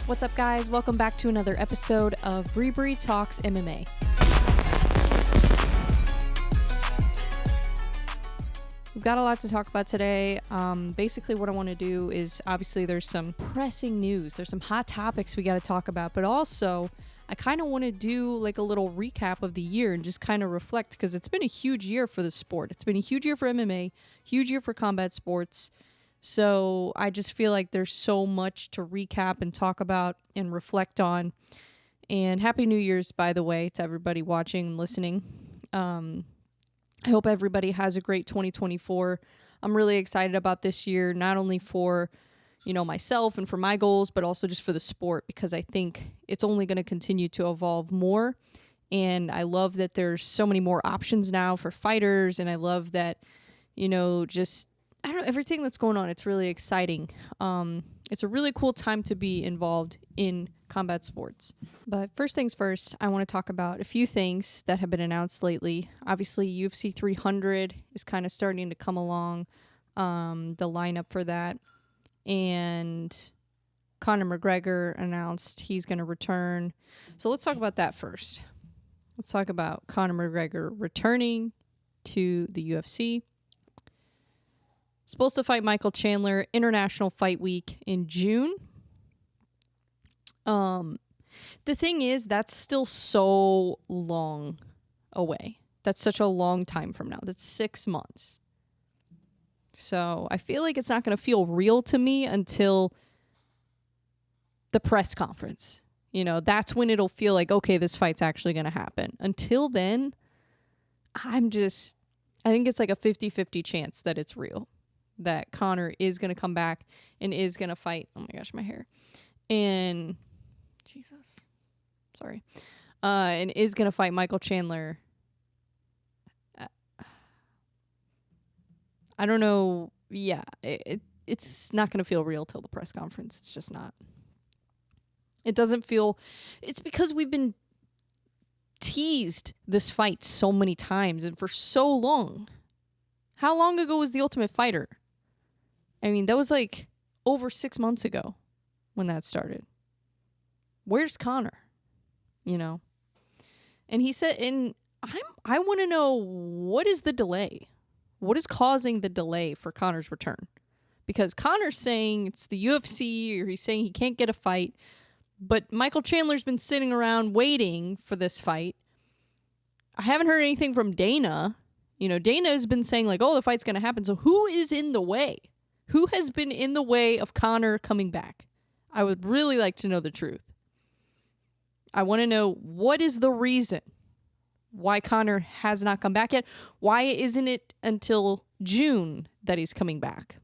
What's up, guys? Welcome back to another episode of BreBre Talks MMA. We've got a lot to talk about today. Basically, what I want to do is, obviously, there's some pressing news. There's some hot topics we got to talk about, but also, I kind of want to do like a little recap of the year and just kind of reflect, because it's been a huge year for the sport. It's been a huge year for MMA, huge year for combat sports. So I just feel like there's so much to recap and talk about and reflect on. And Happy New Year's, by the way, to everybody watching and listening. I hope everybody has a great 2024. I'm really excited about this year, not only for, myself and for my goals, but also just for the sport, because I think it's only going to continue to evolve more. And I love that there's so many more options now for fighters. And I love that, everything that's going on. It's really exciting. It's a really cool time to be involved in combat sports. But first things first, I want to talk about a few things that have been announced lately. Obviously, UFC 300 is kind of starting to come along, the lineup for that. And Conor McGregor announced he's going to return. So let's talk about that first. Let's talk about Conor McGregor returning to the UFC. Supposed to fight Michael Chandler, International Fight Week in June. The thing is, that's still so long away. That's such a long time from now. That's 6 months. So I feel like it's not going to feel real to me until the press conference. That's when it'll feel like, okay, this fight's actually going to happen. Until then, I think it's like a 50-50 chance that it's real. That Conor is going to come back and is going to fight. Oh my gosh, my hair. And Jesus. Sorry. And is going to fight Michael Chandler. I don't know. Yeah, it's not going to feel real till the press conference. It's just not. It doesn't feel. It's because we've been teased this fight so many times and for so long. How long ago was The Ultimate Fighter? I mean, that was like over 6 months ago when that started. Where's Conor? And he said, and I want to know, what is the delay? What is causing the delay for Conor's return? Because Conor's saying it's the UFC, or he's saying he can't get a fight, but Michael Chandler's been sitting around waiting for this fight. I haven't heard anything from Dana. Dana has been saying like, oh, the fight's going to happen. So who is in the way? Who has been in the way of Conor coming back? I would really like to know the truth. I want to know, what is the reason why Conor has not come back yet? Why isn't it until June that he's coming back?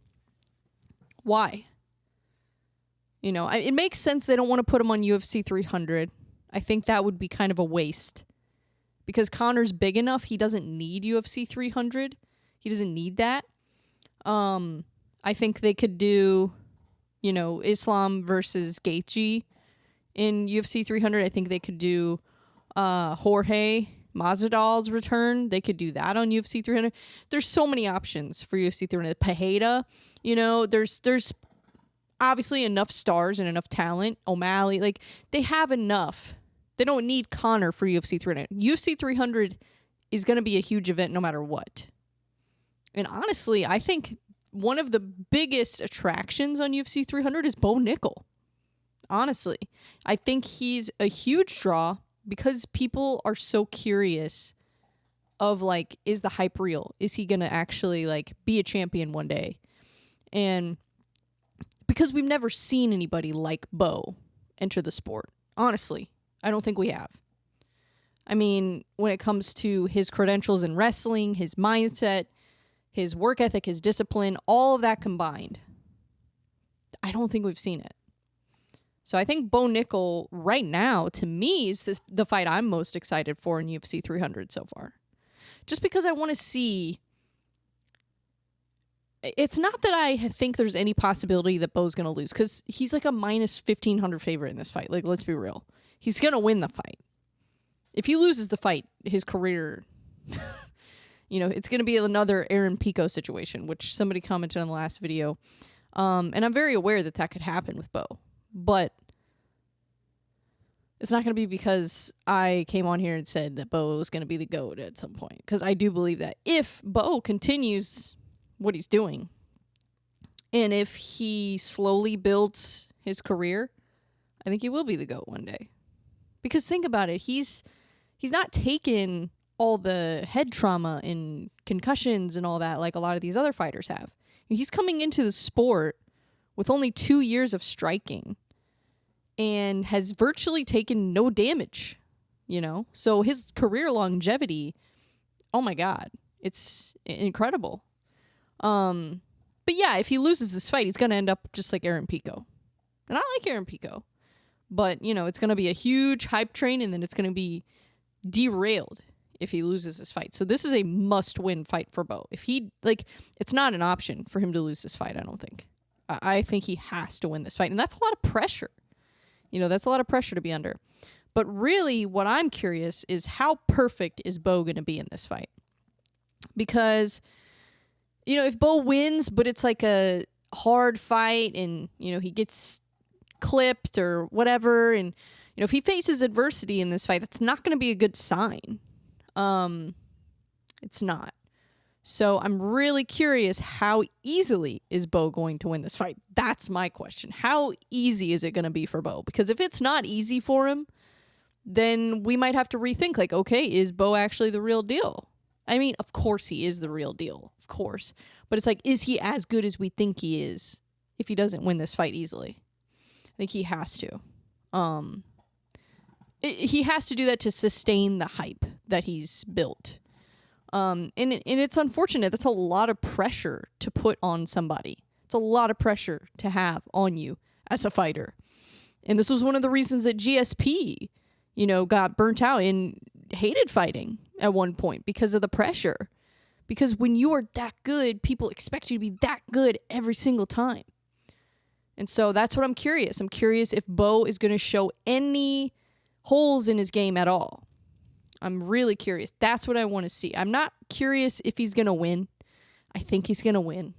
Why? It makes sense they don't want to put him on UFC 300. I think that would be kind of a waste. Because Conor's big enough, he doesn't need UFC 300. He doesn't need that. I think they could do, Islam versus Gaethje in UFC 300. I think they could do Jorge Masvidal's return. They could do that on UFC 300. There's so many options for UFC 300. Pajeda, there's obviously enough stars and enough talent. O'Malley, they have enough. They don't need Conor for UFC 300. UFC 300 is going to be a huge event no matter what. And honestly, I think one of the biggest attractions on UFC 300 is Bo Nickel. Honestly, I think he's a huge draw because people are so curious of is the hype real? Is he going to actually be a champion one day? And because we've never seen anybody like Bo enter the sport. Honestly, I don't think we have. I mean, when it comes to his credentials in wrestling, his mindset, his work ethic, his discipline, all of that combined, I don't think we've seen it. So I think Bo Nickel right now, to me, is the fight I'm most excited for in UFC 300 so far. Just because I want to see. It's not that I think there's any possibility that Bo's going to lose, because he's like a minus 1,500 favorite in this fight. Let's be real. He's going to win the fight. If he loses the fight, his career, it's going to be another Aaron Pico situation, which somebody commented on the last video. And I'm very aware that could happen with Bo. But It's not going to be because I came on here and said that Bo was going to be the GOAT at some point. Because I do believe that if Bo continues what he's doing, and if he slowly builds his career, I think he will be the GOAT one day. Because think about it, he's not taken all the head trauma and concussions and all that like a lot of these other fighters have. He's coming into the sport with only 2 years of striking and has virtually taken no damage, you know? So his career longevity, oh my God, it's incredible. But yeah, if he loses this fight, he's going to end up just like Aaron Pico. And I like Aaron Pico. But, you know, it's going to be a huge hype train, and then it's going to be derailed if he loses this fight. So this is a must-win fight for Bo. If he, like, it's not an option for him to lose this fight, I don't think. I think he has to win this fight. And that's a lot of pressure. You know, that's a lot of pressure to be under. But really, what I'm curious is how perfect is Bo going to be in this fight? Because, you know, if Bo wins, but it's like a hard fight and, you know, he gets clipped or whatever, and, you know, if he faces adversity in this fight, that's not going to be a good sign. It's not. So I'm really curious, how easily is Bo going to win this fight? That's my question. How easy is it going to be for Bo? Because if it's not easy for him, then we might have to rethink, like, okay, is Bo actually the real deal? I mean, of course he is the real deal, of course. But it's like, is he as good as we think he is if he doesn't win this fight easily? I think he has to. He has to do that to sustain the hype that he's built. And it's unfortunate. That's a lot of pressure to put on somebody. It's a lot of pressure to have on you as a fighter. And this was one of the reasons that GSP, you know, got burnt out and hated fighting at one point, because of the pressure. Because when you are that good, people expect you to be that good every single time. And so that's what I'm curious. I'm curious if Bo is going to show any holes in his game at all. I'm really curious. That's what I want to see. I'm not curious if he's going to win. I think he's going to win.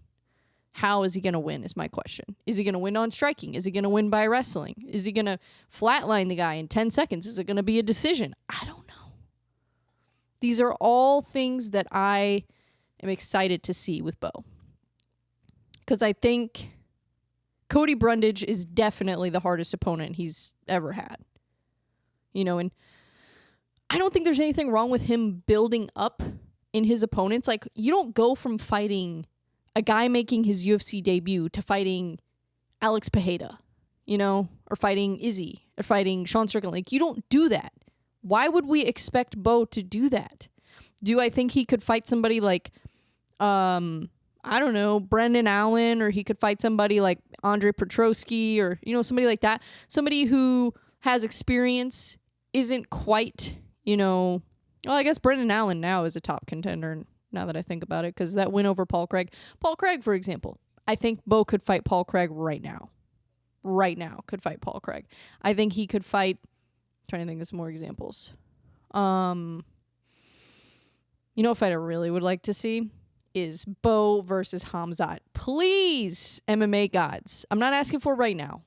How is he going to win is my question. Is he going to win on striking? Is he going to win by wrestling? Is he going to flatline the guy in 10 seconds? Is it going to be a decision? I don't know. These are all things that I am excited to see with Bo. Because I think Cody Brundage is definitely the hardest opponent he's ever had. You know, and I don't think there's anything wrong with him building up in his opponents. Like, you don't go from fighting a guy making his UFC debut to fighting Alex Pereira, you know, or fighting Izzy, or fighting Sean Strickland. Like, you don't do that. Why would we expect Bo to do that? Do I think he could fight somebody like, I don't know, Brendan Allen, or he could fight somebody like Andre Petrosky, or, you know, somebody like that? Somebody who has experience, isn't quite, you know, well, I guess Brendan Allen now is a top contender, now that I think about it, because that win over Paul Craig. Paul Craig, for example, I think Bo could fight Paul Craig right now. Right now, could fight Paul Craig. I think he could fight, trying to think of some more examples. You know, a fight I really would like to see is Bo versus Hamzat. Please, MMA gods. I'm not asking for it right now,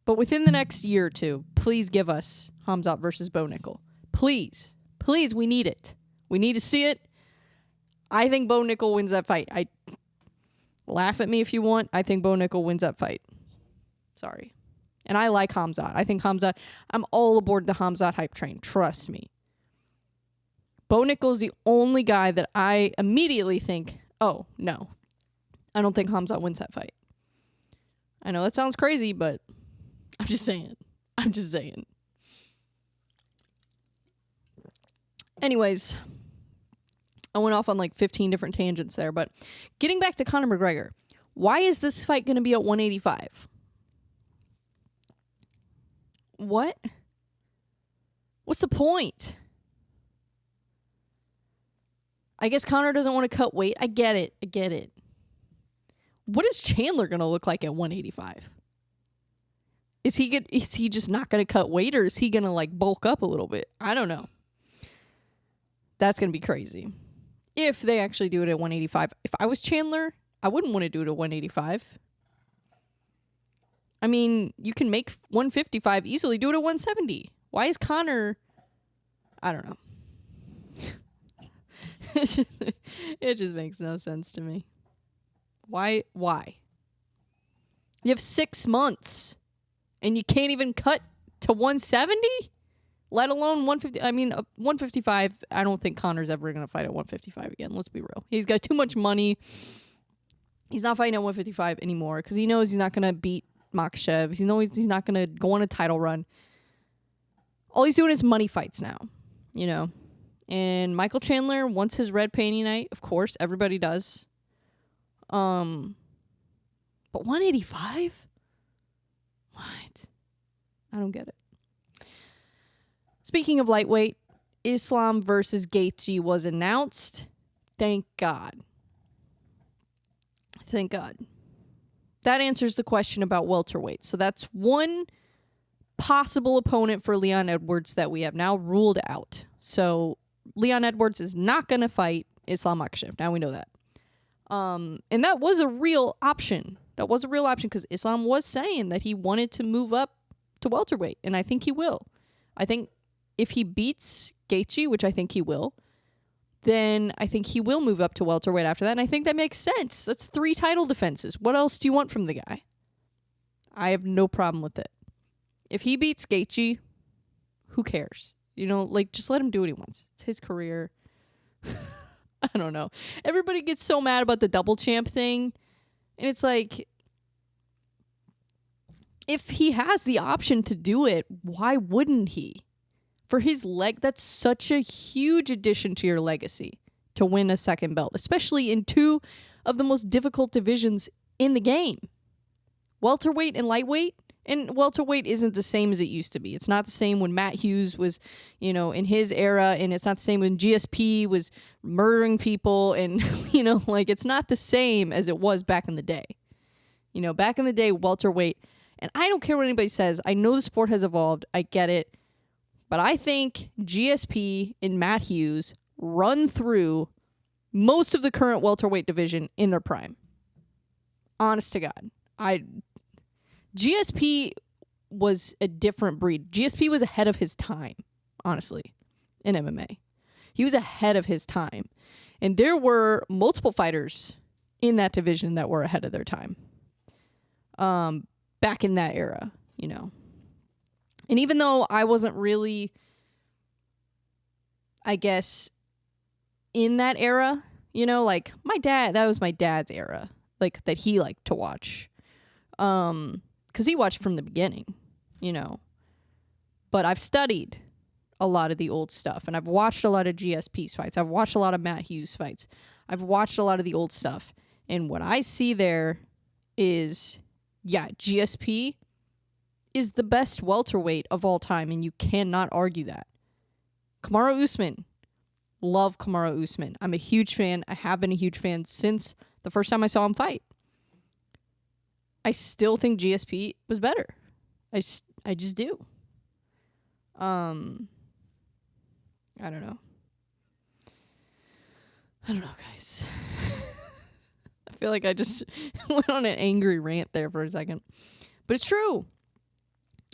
but within the next year or two, please give us Hamzat versus Bo Nickel. Please. Please, we need it. We need to see it. I think Bo Nickel wins that fight. Laugh at me if you want. I think Bo Nickel wins that fight. Sorry. And I like Hamzat. I think Hamzat, I'm all aboard the Hamzat hype train. Trust me. Bo Nickel is the only guy that I immediately think, oh, no. I don't think Hamzat wins that fight. I know that sounds crazy, but I'm just saying. I'm just saying. Anyways, I went off on like 15 different tangents there, but getting back to Conor McGregor, why is this fight going to be at 185? What? What's the point? I guess Conor doesn't want to cut weight. I get it. What is Chandler going to look like at 185? Is he just not going to cut weight, or is he going to like bulk up a little bit? I don't know. That's going to be crazy. If they actually do it at 185. If I was Chandler, I wouldn't want to do it at 185. I mean, you can make 155 easily. Do it at 170. Why is Conor... I don't know. It just makes no sense to me. Why? You have 6 months and you can't even cut to 170, let alone 150. I mean, 155. I don't think Conor's ever going to fight at 155 again. Let's be real. He's got too much money. He's not fighting at 155 anymore because he knows he's not going to beat Makhachev. He knows he's not going to go on a title run. All he's doing is money fights now, you know. And Michael Chandler wants his red panty night. Of course, everybody does. But 185? What? I don't get it. Speaking of lightweight, Islam versus Gaethje was announced. Thank God. Thank God. That answers the question about welterweight. So that's one possible opponent for Leon Edwards that we have now ruled out. So Leon Edwards is not going to fight Islam Makhachev. Now we know that. And that was a real option. That was a real option because Islam was saying that he wanted to move up to welterweight, and I think he will. I think if he beats Gaethje, which I think he will, then I think he will move up to welterweight after that, and I think that makes sense. That's 3 title defenses. What else do you want from the guy? I have no problem with it. If he beats Gaethje, who cares? You know, like, just let him do what he wants. It's his career. I don't know. Everybody gets so mad about the double champ thing. And it's like, if he has the option to do it, why wouldn't he? For his leg, that's such a huge addition to your legacy to win a second belt, especially in 2 of the most difficult divisions in the game. Welterweight and lightweight. And welterweight isn't the same as it used to be. It's not the same when Matt Hughes was, you know, in his era, and it's not the same when GSP was murdering people, and, you know, like, it's not the same as it was back in the day. You know, back in the day, welterweight, and I don't care what anybody says. I know the sport has evolved. I get it. But I think GSP and Matt Hughes run through most of the current welterweight division in their prime. Honest to God. GSP was a different breed. GSP was ahead of his time, honestly, in MMA. He was ahead of his time. And there were multiple fighters in that division that were ahead of their time. Back in that era, you know. And even though I wasn't really, I guess, in that era, you know, like, my dad, that was my dad's era, like, that he liked to watch. Because he watched from the beginning, you know. But I've studied a lot of the old stuff, and I've watched a lot of GSP's fights. I've watched a lot of Matt Hughes fights. I've watched a lot of the old stuff. And what I see there is, yeah, GSP is the best welterweight of all time, and you cannot argue that. Kamaru Usman. Love Kamaru Usman. I'm a huge fan. I have been a huge fan since the first time I saw him fight. I still think GSP was better. I just do. I don't know. Guys. I feel like I just went on an angry rant there for a second. But it's true.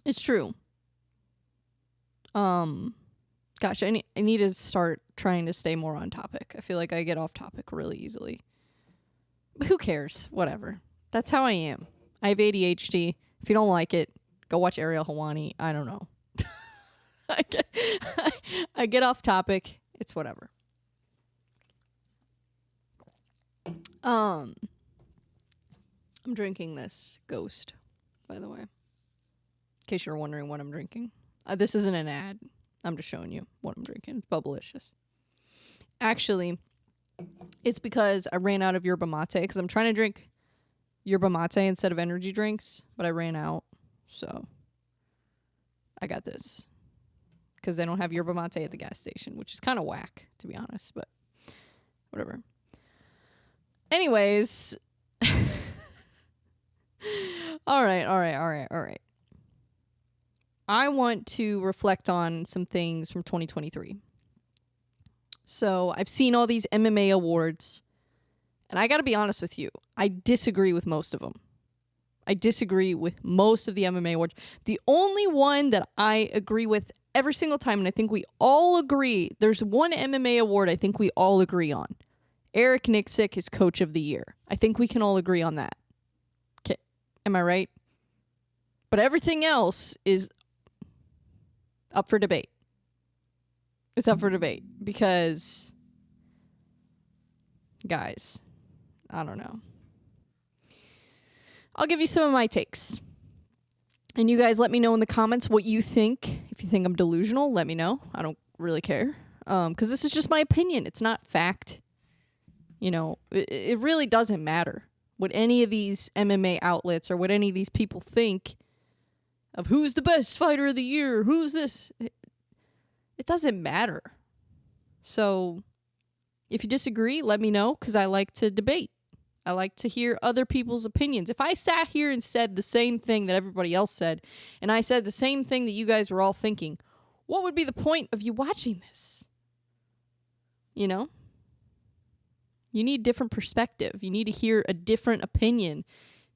It's true. Gosh, I need to start trying to stay more on topic. I feel like I get off topic really easily. But who cares? Whatever. That's how I am. I have ADHD. If you don't like it, go watch Ariel Helwani. I don't know. I get off topic. It's whatever. I'm drinking this Ghost, by the way. In case you're wondering what I'm drinking. This isn't an ad. I'm just showing you what I'm drinking. It's Bubblicious. Actually, it's because I ran out of yerba mate, because I'm trying to drink yerba mate instead of energy drinks, but I ran out, so I got this. Because they don't have yerba mate at the gas station, which is kind of whack, to be honest, but whatever. Anyways. All right. I want to reflect on some things from 2023. So I've seen all these MMA awards, and I got to be honest with you. I disagree with most of them. I disagree with most of the MMA awards. The only one that I agree with every single time, and I think we all agree, there's one MMA award I think we all agree on. Eric Nixick is Coach of the Year. I think we can all agree on that. Okay. Am I right? But everything else is up for debate. It's up for debate because, guys, I don't know. I'll give you some of my takes. And you guys let me know in the comments what you think. If you think I'm delusional, let me know. I don't really care. Because this is just my opinion. It's not fact. You know, it really doesn't matter what any of these MMA outlets or what any of these people think of who's the best fighter of the year, who's this. It doesn't matter. So if you disagree, let me know because I like to debate. I like to hear other people's opinions. If I sat here and said the same thing that everybody else said, and I said the same thing that you guys were all thinking, what would be the point of you watching this? You know? You need different perspective. You need to hear a different opinion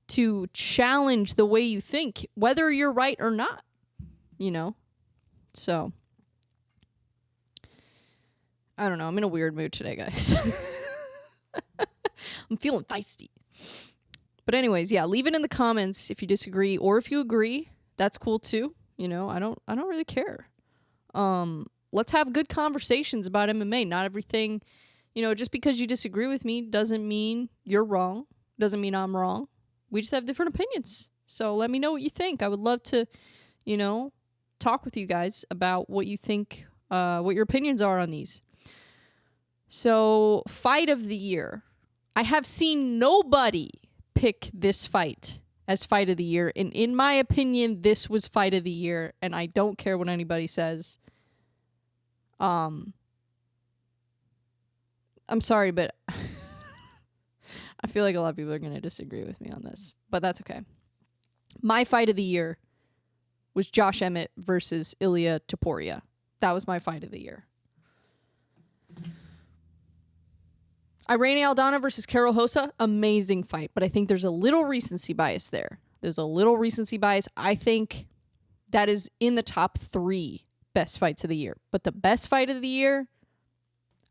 to challenge the way you think, whether you're right or not. You know? So, I don't know. I'm in a weird mood today, guys. I'm feeling feisty. But anyways, yeah, leave it in the comments if you disagree or if you agree. That's cool too. You know, I don't really care. Let's have good conversations about MMA. Not everything, you know, just because you disagree with me doesn't mean you're wrong. Doesn't mean I'm wrong. We just have different opinions. So let me know what you think. I would love to, you know, talk with you guys about what you think, what your opinions are on these. So, fight of the year. I have seen nobody pick this fight as fight of the year. And in my opinion, this was fight of the year. And I don't care what anybody says. I'm sorry, but I feel like a lot of people are going to disagree with me on this. But that's okay. My fight of the year was Josh Emmett versus Ilia Topuria. That was my fight of the year. Irene Aldana versus Carol Hossa, amazing fight. But I think there's a little recency bias there. There's a little recency bias. I think that is in the top 3 best fights of the year. But the best fight of the year,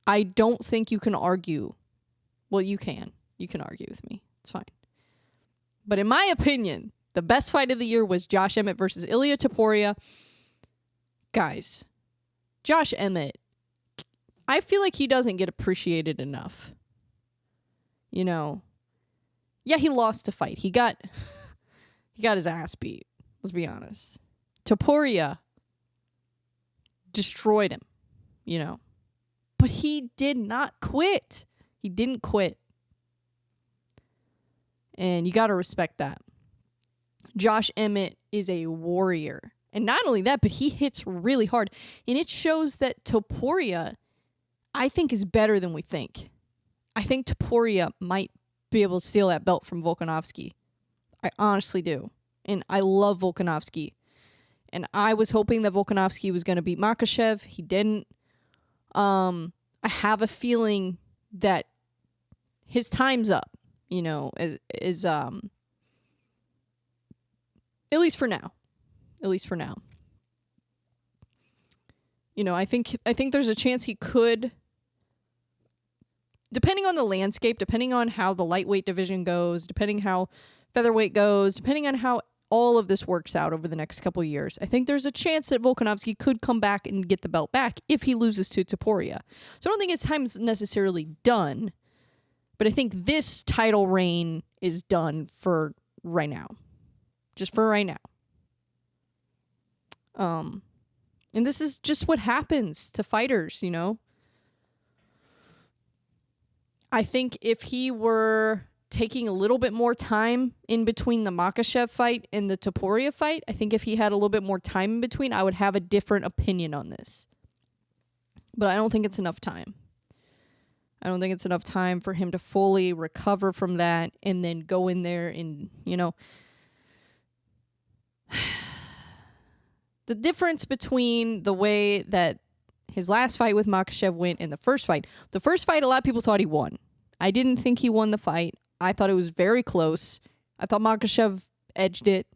I don't think you can argue. Well, you can. You can argue with me. It's fine. But in my opinion, the best fight of the year was Josh Emmett versus Ilia Topuria. Guys, Josh Emmett, I feel like he doesn't get appreciated enough. You know, yeah, he lost a fight. He got his ass beat. Let's be honest. Topuria destroyed him, you know. But he did not quit. He didn't quit. And you got to respect that. Josh Emmett is a warrior. And not only that, but he hits really hard. And it shows that Topuria, I think, is better than we think. I think Topuria might be able to steal that belt from Volkanovski. I honestly do. And I love Volkanovski. And I was hoping that Volkanovski was going to beat Makhachev. He didn't. I have a feeling that his time's up, you know, is at least for now. At least for now. You know, I think there's a chance he could, depending on the landscape, depending on how the lightweight division goes, depending how featherweight goes, depending on how all of this works out over the next couple of years, I think there's a chance that Volkanovski could come back and get the belt back if he loses to Topuria. So I don't think his time's necessarily done, but I think this title reign is done for right now. Just for right now. And this is just what happens to fighters, you know. I think if he were taking a little bit more time in between the Makhachev fight and the Topuria fight, I think if he had a little bit more time in between, I would have a different opinion on this. But I don't think it's enough time. I don't think it's enough time for him to fully recover from that and then go in there and, you know, the difference between the way that his last fight with Makhachev went and the first fight, a lot of people thought he won. I didn't think he won the fight. I thought it was very close. I thought Makhachev edged it.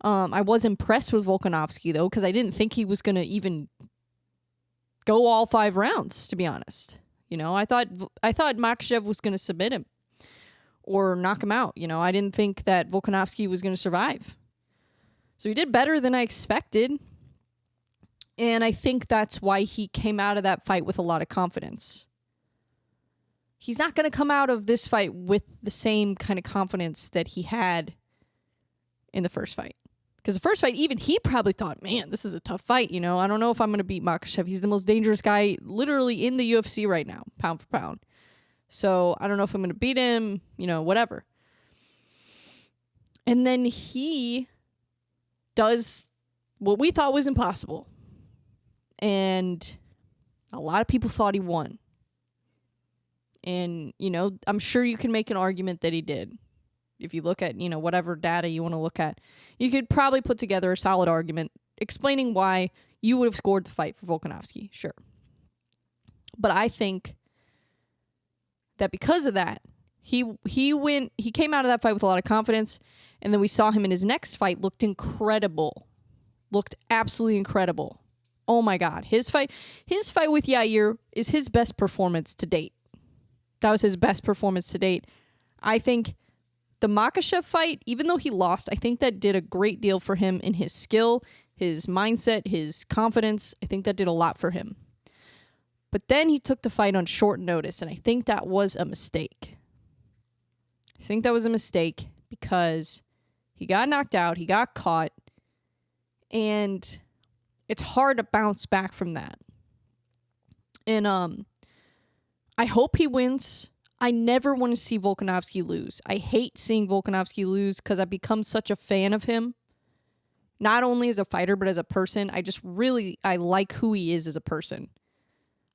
I was impressed with Volkanovski, though, because I didn't think he was going to even go all 5 rounds, to be honest. I thought Makhachev was going to submit him or knock him out. I didn't think that Volkanovski was going to survive. So he did better than I expected. And I think that's why he came out of that fight with a lot of confidence. He's not going to come out of this fight with the same kind of confidence that he had in the first fight. Because the first fight, even he probably thought, man, this is a tough fight. I don't know if I'm going to beat Makhachev. He's the most dangerous guy literally in the UFC right now, pound for pound. So I don't know if I'm going to beat him, whatever. And then he does what we thought was impossible. And a lot of people thought he won. And, I'm sure you can make an argument that he did. If you look at, whatever data you want to look at, you could probably put together a solid argument explaining why you would have scored the fight for Volkanovski. Sure. But I think that because of that, he came out of that fight with a lot of confidence. And then we saw him in his next fight looked incredible. Looked absolutely incredible. Oh my God. His fight with Yair is his best performance to date. That was his best performance to date. I think the Makhachev fight, even though he lost, I think that did a great deal for him in his skill, his mindset, his confidence. I think that did a lot for him. But then he took the fight on short notice, and I think that was a mistake. I think that was a mistake because he got knocked out, he got caught, and it's hard to bounce back from that. And I hope he wins. I never want to see Volkanovski lose. I hate seeing Volkanovski lose because I've become such a fan of him. Not only as a fighter, but as a person. I like who he is as a person.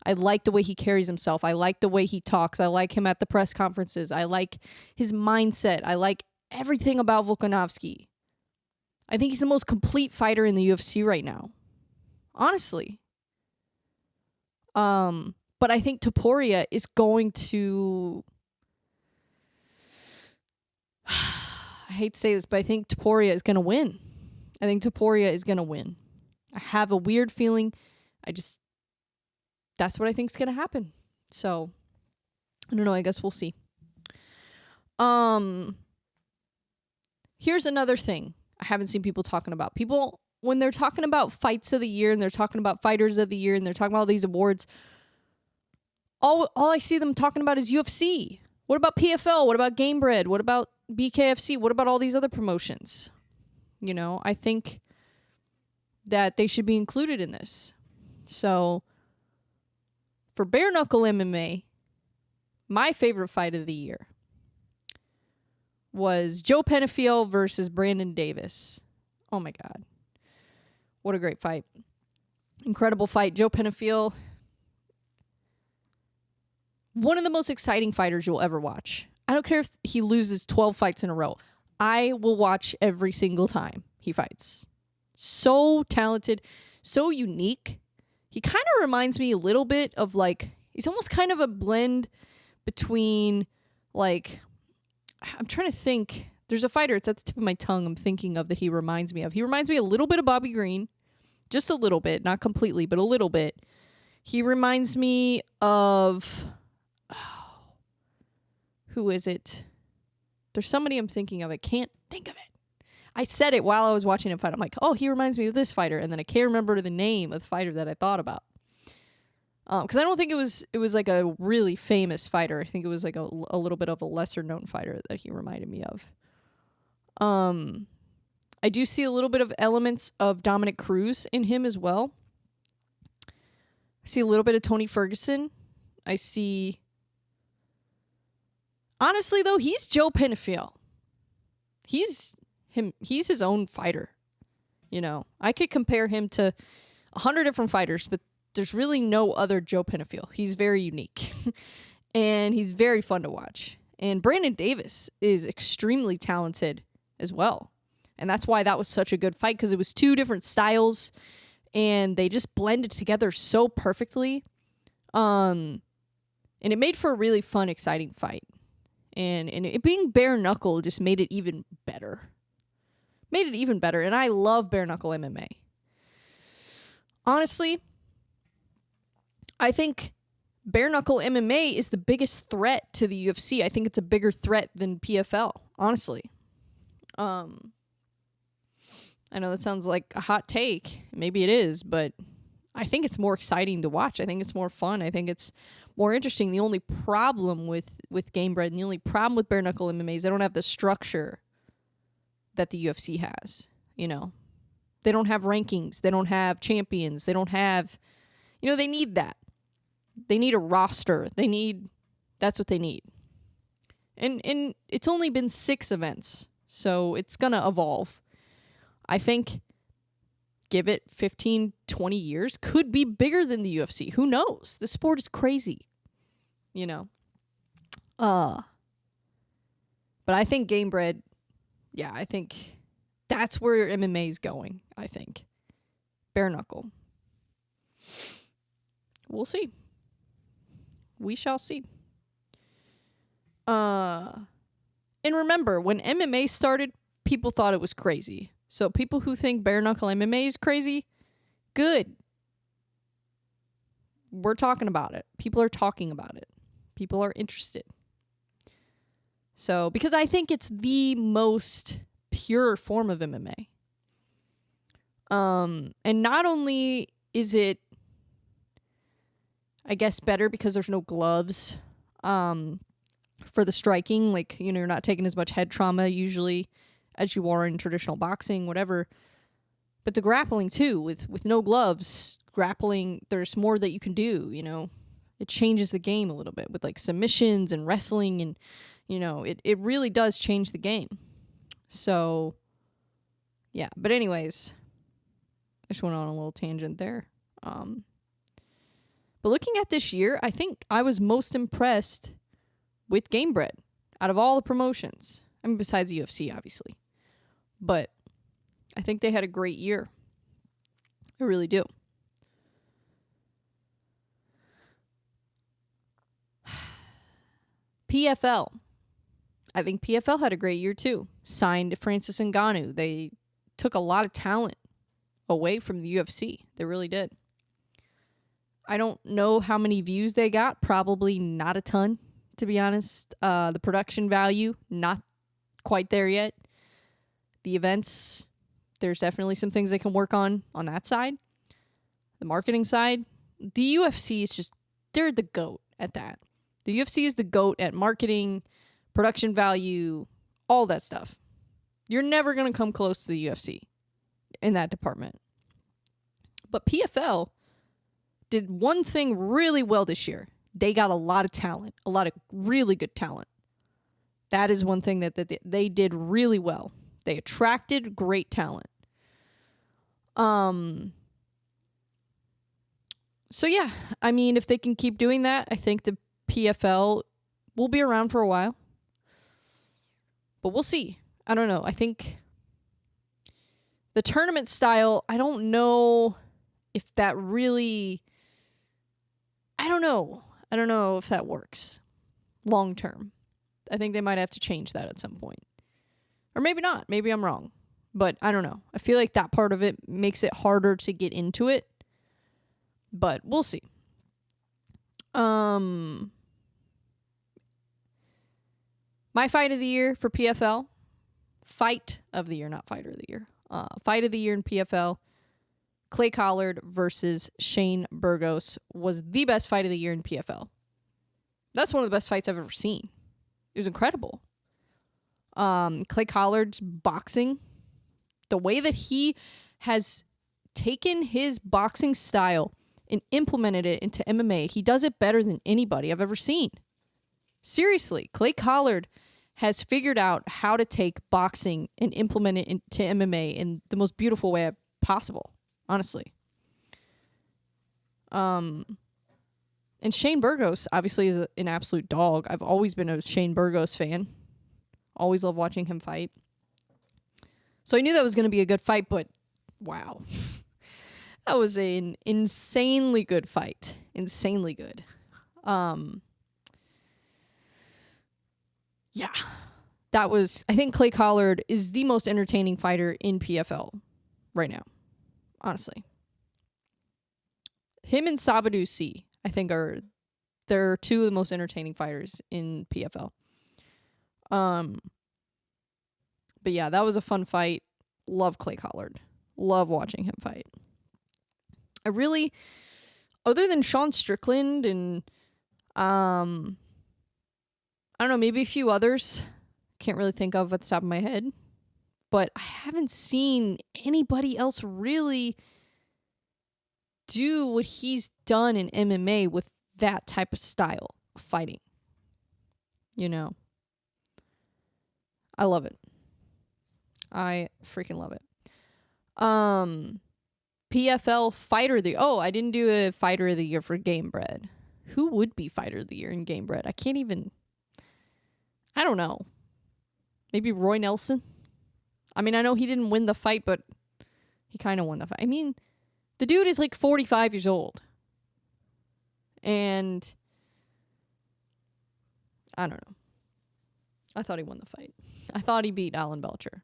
I like the way he carries himself. I like the way he talks. I like him at the press conferences. I like his mindset. I like everything about Volkanovski. I think he's the most complete fighter in the UFC right now. Honestly. But I think Topuria is going to... I hate to say this, but I think Topuria is going to win. I have a weird feeling. That's what I think is going to happen. So, I don't know. I guess we'll see. Here's another thing I haven't seen people talking about. People, when they're talking about fights of the year and they're talking about fighters of the year and they're talking about all these awards, all I see them talking about is UFC. What about PFL? What about Gamebred? What about BKFC? What about all these other promotions? I think that they should be included in this. So, for bare knuckle MMA, my favorite fight of the year was Joe Penafiel versus Brandon Davis. Oh my God. What a great fight. Incredible fight. Joe Penafiel, one of the most exciting fighters you'll ever watch. I don't care if he loses 12 fights in a row. I will watch every single time he fights. So talented, so unique. He kind of reminds me a little bit of he's almost kind of a blend between I'm trying to think. There's a fighter, it's at the tip of my tongue I'm thinking of that he reminds me of. He reminds me a little bit of Bobby Green. Just a little bit, not completely, but a little bit. He reminds me of... who is it? There's somebody I'm thinking of. I can't think of it. I said it while I was watching him fight. I'm like, oh, he reminds me of this fighter. And then I can't remember the name of the fighter that I thought about. Because I don't think it was like a really famous fighter. I think it was like a little bit of a lesser known fighter that he reminded me of. I do see a little bit of elements of Dominic Cruz in him as well. I see a little bit of Tony Ferguson. I see... Honestly, though, he's Joe Penafiel. He's his own fighter. I could compare him to 100 different fighters, but there's really no other Joe Penafiel. He's very unique. And he's very fun to watch. And Brandon Davis is extremely talented as well. And that's why that was such a good fight, because it was 2 different styles and they just blended together so perfectly. And it made for a really fun, exciting fight. And it being bare knuckle just made it even better. Made it even better. And I love bare knuckle MMA. Honestly, I think bare knuckle MMA is the biggest threat to the UFC. I think it's a bigger threat than PFL, honestly. I know that sounds like a hot take. Maybe it is, but I think it's more exciting to watch. I think it's more fun. I think it's more interesting. The only problem with Gamebred and the only problem with bare knuckle MMA is they don't have the structure that the UFC has, you know. They don't have rankings. They don't have champions. They don't have, you know, they need that. They need a roster. That's what they need. And it's only been 6 events, so it's going to evolve. I think give it 15, 20 years, could be bigger than the UFC. Who knows? The sport is crazy, you know. But I think Gamebred, yeah, I think that's where MMA is going, I think. Bare knuckle. We'll see. We shall see. And remember, when MMA started, people thought it was crazy. So people who think bare knuckle MMA is crazy, good. We're talking about it. People are talking about it. People are interested. So, because I think it's the most pure form of MMA. And not only is it, I guess, better because there's no gloves for the striking. Like, you know, you're not taking as much head trauma usually as you are in traditional boxing, whatever. But the grappling, too, with no gloves, grappling, there's more that you can do, you know. It changes the game a little bit with, like, submissions and wrestling and, you know, it really does change the game. So, yeah. But anyways, I just went on a little tangent there. But looking at this year, I think I was most impressed with Gamebred out of all the promotions. I mean, besides the UFC, obviously. But I think they had a great year. I really do. PFL. I think PFL had a great year too. Signed Francis Ngannou. They took a lot of talent away from the UFC. They really did. I don't know how many views they got. Probably not a ton, to be honest. The production value, not quite there yet. The events, there's definitely some things they can work on that side. The marketing side, the UFC is just, they're the GOAT at that. The UFC is the GOAT at marketing, production value, all that stuff. You're never going to come close to the UFC in that department. But PFL did one thing really well this year. They got a lot of talent, a lot of really good talent. That is one thing that they did really well. They attracted great talent. So yeah, I mean, if they can keep doing that, I think the PFL will be around for a while. But we'll see. I don't know. I think the tournament style, I don't know if that really, I don't know if that works long term. I think they might have to change that at some point. Or maybe not. Maybe I'm wrong. But I don't know. I feel like that part of it makes it harder to get into it. But we'll see. My fight of the year for PFL. Fight of the year, not fighter of the year. Fight of the year in PFL. Clay Collard versus Shane Burgos was the best fight of the year in PFL. That's one of the best fights I've ever seen. It was incredible. Clay Collard's boxing, the way that he has taken his boxing style and implemented it into MMA, he does it better than anybody I've ever seen. Seriously, Clay Collard has figured out how to take boxing and implement it into MMA in the most beautiful way possible, honestly. And Shane Burgos obviously is an absolute dog. I've always been a Shane Burgos fan. Always love watching him fight. So I knew that was going to be a good fight, but wow. That was an insanely good fight. Insanely good. Yeah. I think Clay Collard is the most entertaining fighter in PFL right now, honestly. Him and Sabadu C, I think they're two of the most entertaining fighters in PFL. But yeah, that was a fun fight. Love Clay Collard. Love watching him fight. I really, other than Sean Strickland and I don't know, maybe a few others, can't really think of at the top of my head, but I haven't seen anybody else really do what he's done in MMA with that type of style of fighting. You know, I love it. I freaking love it. PFL Fighter of the... Oh, I didn't do a Fighter of the Year for Gamebred. Who would be Fighter of the Year in Gamebred? I can't even... I don't know. Maybe Roy Nelson? I mean, I know he didn't win the fight, but he kind of won the fight. I mean, the dude is like 45 years old. And... I don't know. I thought he won the fight. I thought he beat Alan Belcher.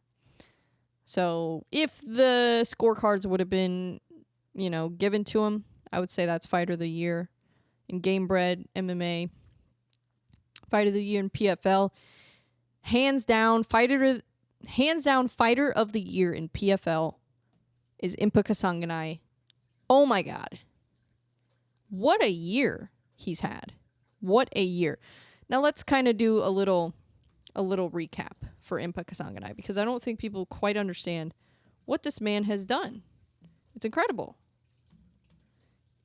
So if the scorecards would have been, you know, given to him, I would say that's Fighter of the Year in Gamebred MMA. Fighter of the Year in PFL. Hands down Fighter of the Year in PFL is Impa Kasanganay. Oh my God. What a year he's had. What a year. Now let's kind of do a little recap for Impa Kasanganay, because I don't think people quite understand what this man has done. It's incredible.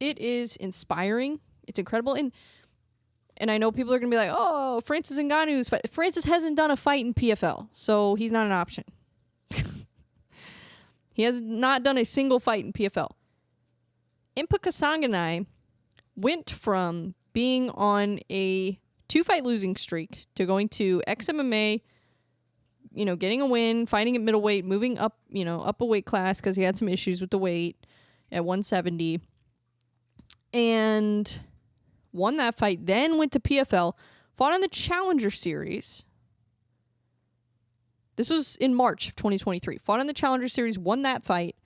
It is inspiring. It's incredible. And I know people are going to be like, oh, Francis Ngannou's fight. Francis hasn't done a fight in PFL, so he's not an option. He has not done a single fight in PFL. Impa Kasanganay went from being on a 2-fight losing streak to going to XMMA, you know, getting a win, fighting at middleweight, moving up, you know, up a weight class because he had some issues with the weight at 170, and won that fight. Then went to PFL, fought on the Challenger Series. This was in March of 2023. Fought on the Challenger Series, won that fight,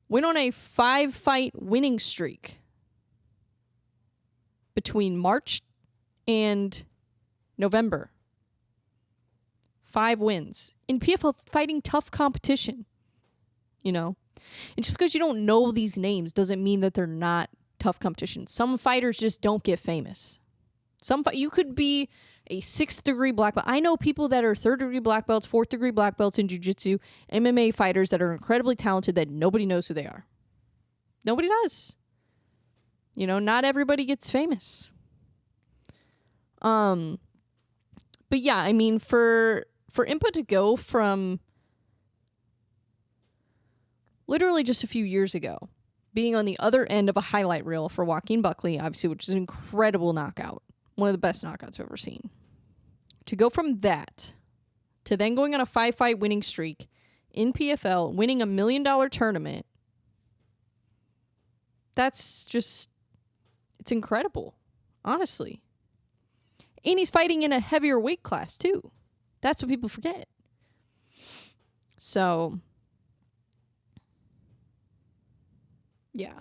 went on a 5-fight winning streak between March and November. 5 wins in PFL, fighting tough competition, you know. And just because you don't know these names doesn't mean that they're not tough competition. Some fighters just don't get famous. You could be a 6th degree black belt. I know people that are 3rd degree black belts, 4th degree black belts in jiu-jitsu, MMA fighters that are incredibly talented that nobody knows who they are. Nobody does. You know, not everybody gets famous. But yeah, I mean, for Impa to go from literally just a few years ago, being on the other end of a highlight reel for Joaquin Buckley, obviously, which is an incredible knockout, one of the best knockouts I've ever seen, to go from that to then going on a 5-fight winning streak in PFL, winning $1 million tournament, that's just, it's incredible, honestly. And he's fighting in a heavier weight class, too. That's what people forget. So, yeah.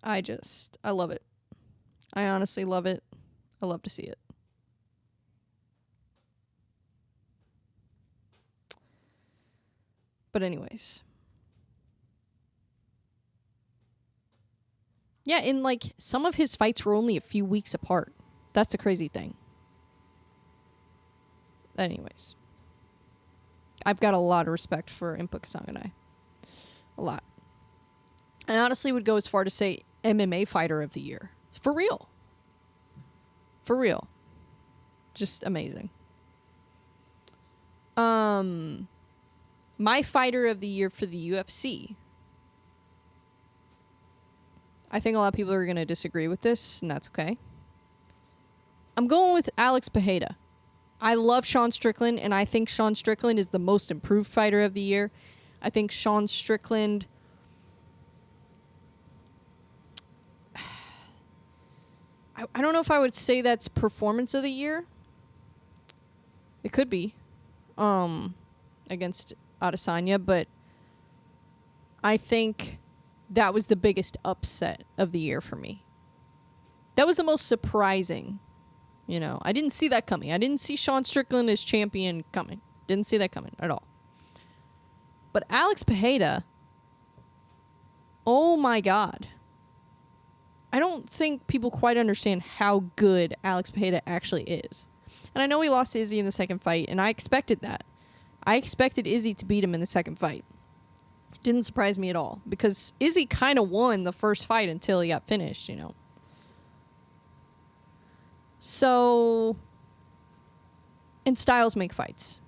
I love it. I honestly love it. I love to see it. But anyways. Yeah, and like some of his fights were only a few weeks apart. That's the crazy thing. Anyways. I've got a lot of respect for Impa Kasanganay. A lot. I honestly would go as far to say MMA Fighter of the Year. For real. For real. Just amazing. My Fighter of the Year for the UFC. I think a lot of people are going to disagree with this, and that's okay. I'm going with Alex Pereira. I love Sean Strickland, and I think Sean Strickland is the most improved fighter of the year. I think Sean Strickland... I don't know if I would say that's performance of the year, It could be against Adesanya, but I think that was the biggest upset of the year for me. That was the most surprising. You know, I didn't see that coming. I didn't see Sean Strickland as champion coming. Didn't see that coming at all. But Alex Pereira, oh my God. I don't think people quite understand how good Alex Pereira actually is. And I know he lost to Izzy in the second fight, and I expected that. I expected Izzy to beat him in the second fight. Didn't surprise me at all, because Izzy kind of won the first fight until he got finished, you know. So, and styles make fights.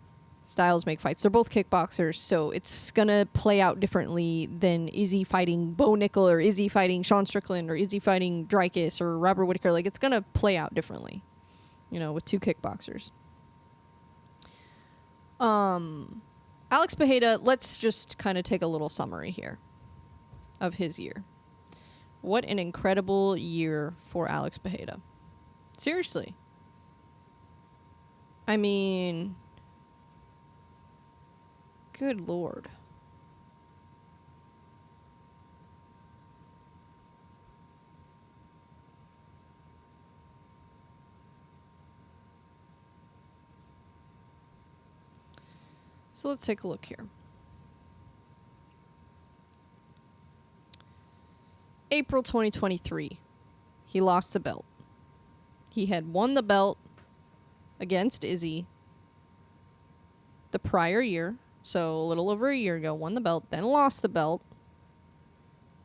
Styles make fights. They're both kickboxers, so it's going to play out differently than Izzy fighting Bo Nickel or Izzy fighting Sean Strickland or Izzy fighting Dreykus or Robert Whittaker. Like, it's going to play out differently, you know, with two kickboxers. Alex Pereira, let's just kind of take a little summary here of his year. What an incredible year for Alex Pereira. Seriously. I mean, good Lord. So let's take a look here. April 2023, he lost the belt. He had won the belt against Izzy the prior year, so a little over a year ago, won the belt, then lost the belt,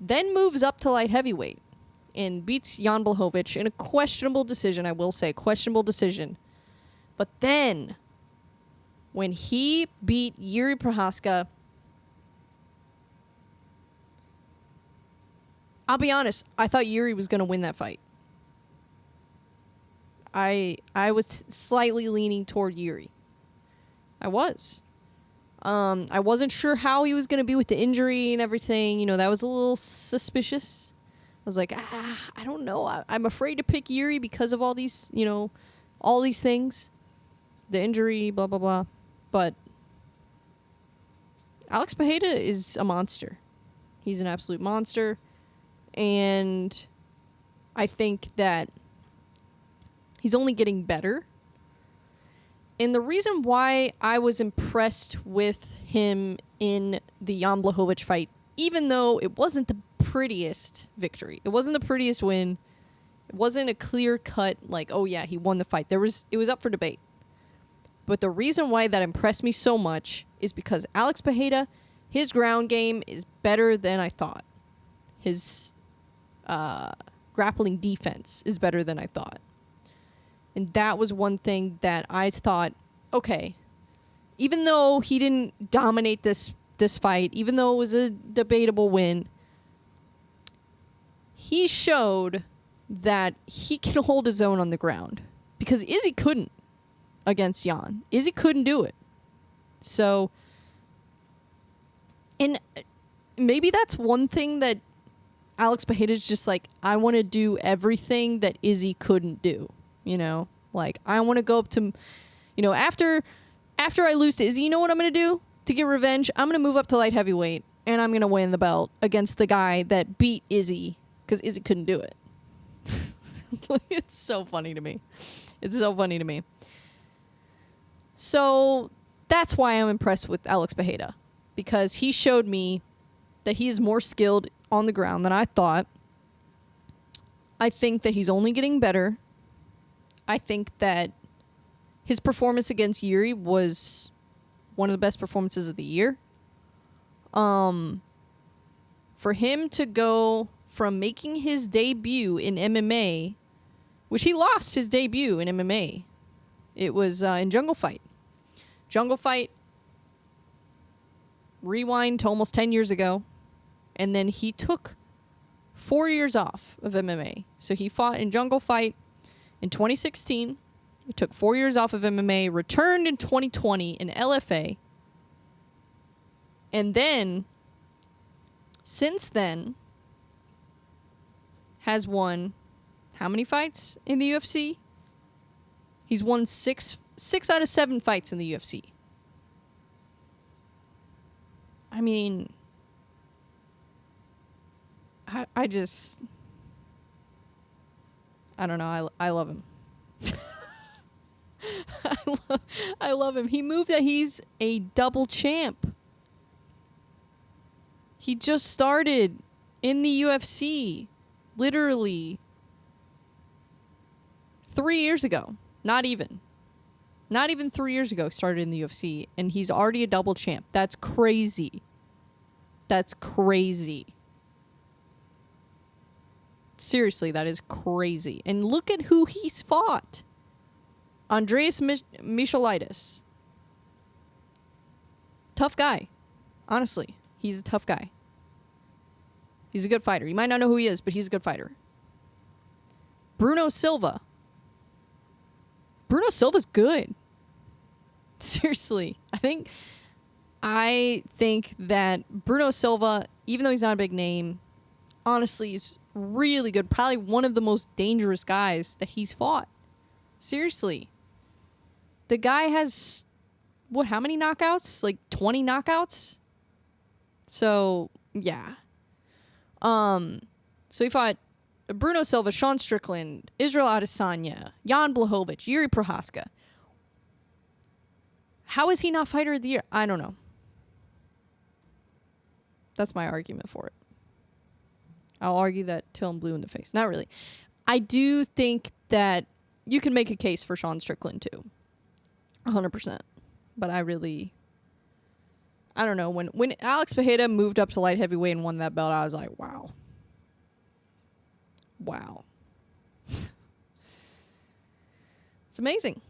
then moves up to light heavyweight and beats Jan Blachowicz in a questionable decision, I will say, questionable decision. But then, when he beat Yuri Prohaska, I'll be honest, I thought Yuri was going to win that fight. I was slightly leaning toward Yuri. I was. I wasn't sure how he was going to be with the injury and everything. You know, that was a little suspicious. I was like, I don't know. I'm afraid to pick Yuri because of all these, you know, all these things. The injury, blah, blah, blah. But Alex Pereira is a monster. He's an absolute monster. And I think that he's only getting better. And the reason why I was impressed with him in the Jan Blachowicz fight, even though it wasn't the prettiest victory, it wasn't the prettiest win, it wasn't a clear cut, like, oh yeah, he won the fight. It was up for debate. But the reason why that impressed me so much is because Alex Pereira, his ground game is better than I thought. His grappling defense is better than I thought. And that was one thing that I thought, okay, even though he didn't dominate this fight, even though it was a debatable win, he showed that he can hold his own on the ground. Because Izzy couldn't against Jan. Izzy couldn't do it. So, and maybe that's one thing that Alex Pereira's just like, I want to do everything that Izzy couldn't do. You know, like, I want to go up to, you know, after I lose to Izzy, you know what I'm going to do to get revenge? I'm going to move up to light heavyweight and I'm going to win the belt against the guy that beat Izzy because Izzy couldn't do it. It's so funny to me. It's so funny to me. So that's why I'm impressed with Alex Pereira, because he showed me that he is more skilled on the ground than I thought. I think that he's only getting better. I think that his performance against Yuri was one of the best performances of the year. For him to go from making his debut in MMA, which he lost his debut in MMA, it was in Jungle Fight. Jungle Fight, rewind to almost 10 years ago, and then he took 4 years off of MMA. So he fought in Jungle Fight in 2016, he took 4 years off of MMA, returned in 2020 in LFA, and then, since then, has won how many fights in the UFC? He's won 6 6 out of 7 fights in the UFC. I mean, I just, I don't know. I love him. I love him. He moved that he's a double champ. He just started in the UFC literally 3 years ago. Not even 3 years ago started in the UFC, and he's already a double champ. That's crazy. That's crazy. Seriously, that is crazy. And look at who he's fought. Andreas Michelitis. Tough guy. Honestly, he's a tough guy. He's a good fighter. You might not know who he is, but he's a good fighter. Bruno Silva. Bruno Silva's good. Seriously. I think that Bruno Silva, even though he's not a big name, honestly is really good. Probably one of the most dangerous guys that he's fought. Seriously. The guy has, how many knockouts? Like 20 knockouts? So, yeah. So he fought Bruno Silva, Sean Strickland, Israel Adesanya, Jan Blachowicz, Yuri Prohaska. How is he not fighter of the year? I don't know. That's my argument for it. I'll argue that till I'm blue in the face. Not really. I do think that you can make a case for Sean Strickland too. 100%. But I don't know. When Alex Pereira moved up to light heavyweight and won that belt, I was like, wow. Wow. It's amazing.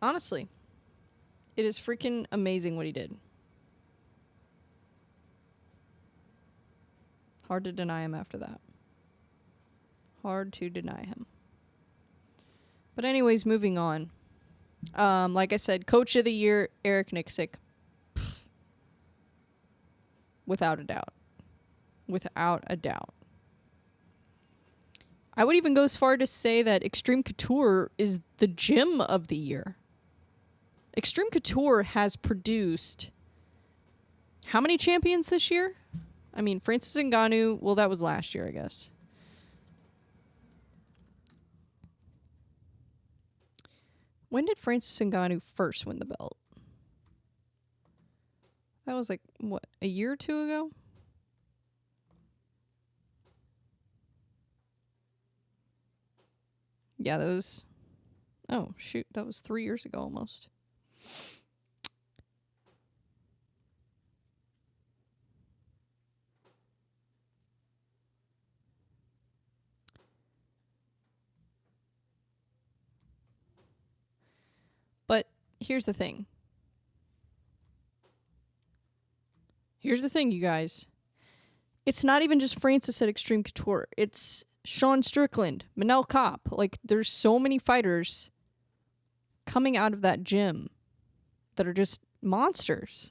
Honestly. It is freaking amazing what he did. Hard to deny him after that. Hard to deny him. But anyways, moving on. Like I said, Coach of the Year, Eric Nixick. Without a doubt. Without a doubt. I would even go as far to say that Extreme Couture is the gym of the year. Extreme Couture has produced how many champions this year? I mean, Francis Ngannou, well, that was last year, I guess. When did Francis Ngannou first win the belt? That was like, what, a year or two ago? Yeah, that was... Oh, shoot, that was 3 years ago almost. But here's the thing. Here's the thing, you guys. It's not even just Francis at Extreme Couture. It's Sean Strickland, Manel Kopp. Like, there's so many fighters coming out of that gym that are just monsters.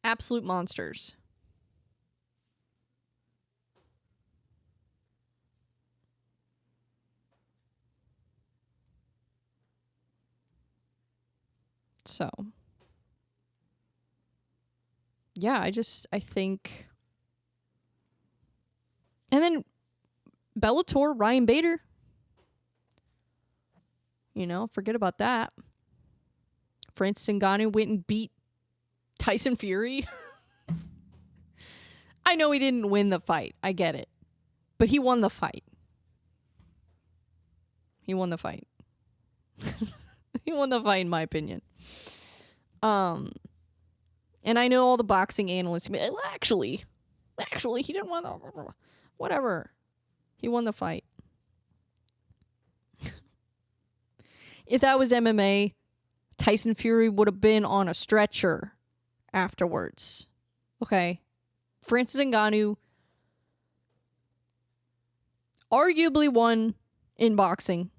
Absolute monsters. So, yeah, I think... And then Bellator, Ryan Bader. You know, forget about that. Francis Ngannou went and beat Tyson Fury. I know he didn't win the fight. I get it. But he won the fight. He won the fight. He won the fight, in my opinion. And I know all the boxing analysts. Actually, he didn't win the... Whatever. He won the fight. If that was MMA, Tyson Fury would have been on a stretcher afterwards. Okay? Francis Ngannou arguably won in boxing.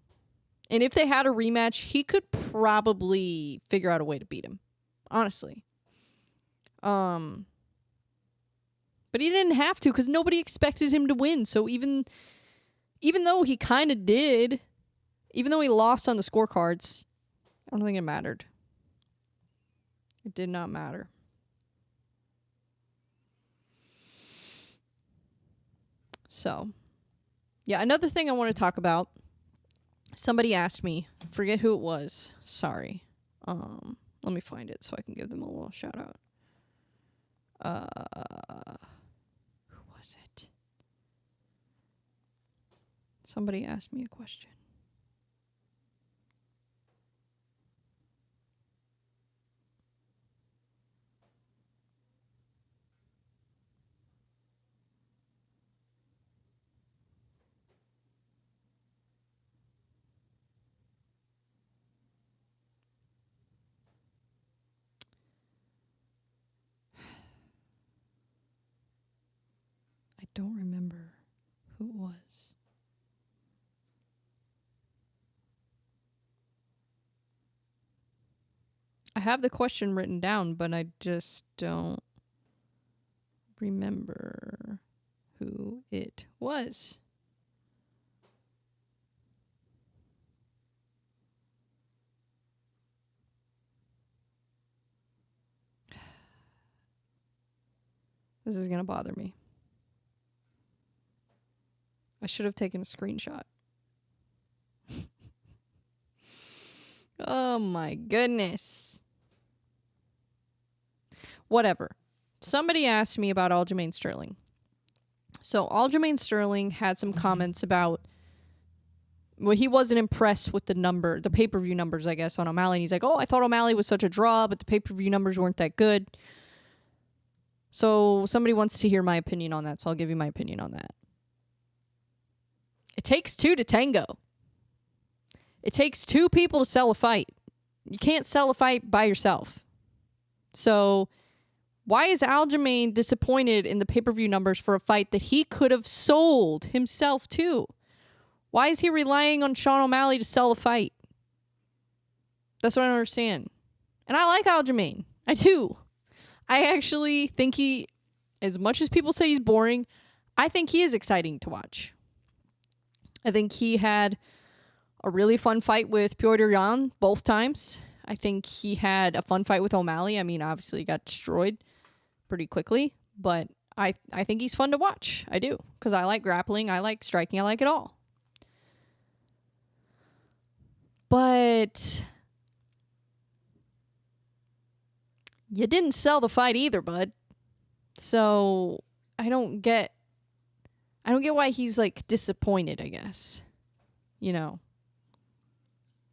And if they had a rematch, he could probably figure out a way to beat him. Honestly. But he didn't have to because nobody expected him to win. So even though he kind of did, Even though he lost on the scorecards, I don't think it mattered. It did not matter. So, yeah, another thing I want to talk about. Somebody asked me, forget who it was. Sorry. Let me find it so I can give them a little shout out. Who was it? Somebody asked me a question. I don't remember who it was. I have the question written down, but I just don't remember who it was. This is going to bother me. I should have taken a screenshot. Oh my goodness. Whatever. Somebody asked me about Aljamain Sterling. So Aljamain Sterling had some comments about, well, he wasn't impressed with the pay-per-view numbers, I guess, on O'Malley. And he's like, oh, I thought O'Malley was such a draw, but the pay-per-view numbers weren't that good. So somebody wants to hear my opinion on that, so I'll give you my opinion on that. It takes two to tango. It takes two people to sell a fight. You can't sell a fight by yourself. So why is Aljamain disappointed in the pay-per-view numbers for a fight that he could have sold himself to? Why is he relying on Sean O'Malley to sell a fight? That's what I don't understand. And I like Aljamain. I do. I actually think he, as much as people say he's boring, I think he is exciting to watch. I think he had a really fun fight with Petr Yan both times. I think he had a fun fight with O'Malley. I mean, obviously he got destroyed pretty quickly, but I think he's fun to watch. I do, because I like grappling, I like striking, I like it all. But you didn't sell the fight either, bud. So I don't get why he's like disappointed, I guess. You know.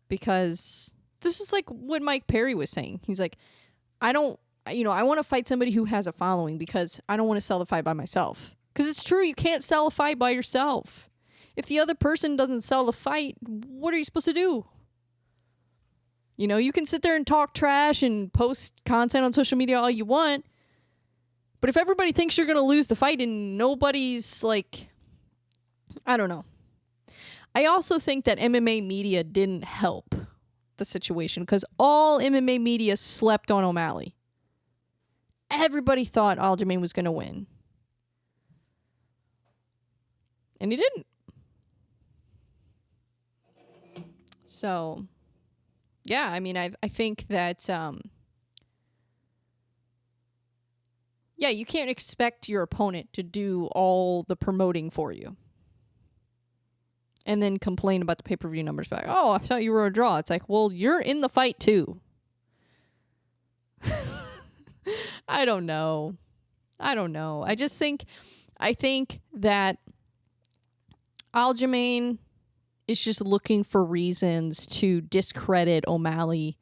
Because this is like what Mike Perry was saying. He's like, I want to fight somebody who has a following because I don't want to sell the fight by myself. Because it's true, you can't sell a fight by yourself. If the other person doesn't sell the fight, what are you supposed to do? You know, you can sit there and talk trash and post content on social media all you want. But if everybody thinks you're going to lose the fight and nobody's like, I don't know. I also think that MMA media didn't help the situation because all MMA media slept on O'Malley. Everybody thought Aljamain was going to win. And he didn't. So, yeah, I mean, I think that, yeah, you can't expect your opponent to do all the promoting for you. And then complain about the pay-per-view numbers back. Oh, I thought you were a draw. It's like, well, you're in the fight too. I don't know. I think that Aljamain is just looking for reasons to discredit O'Malley.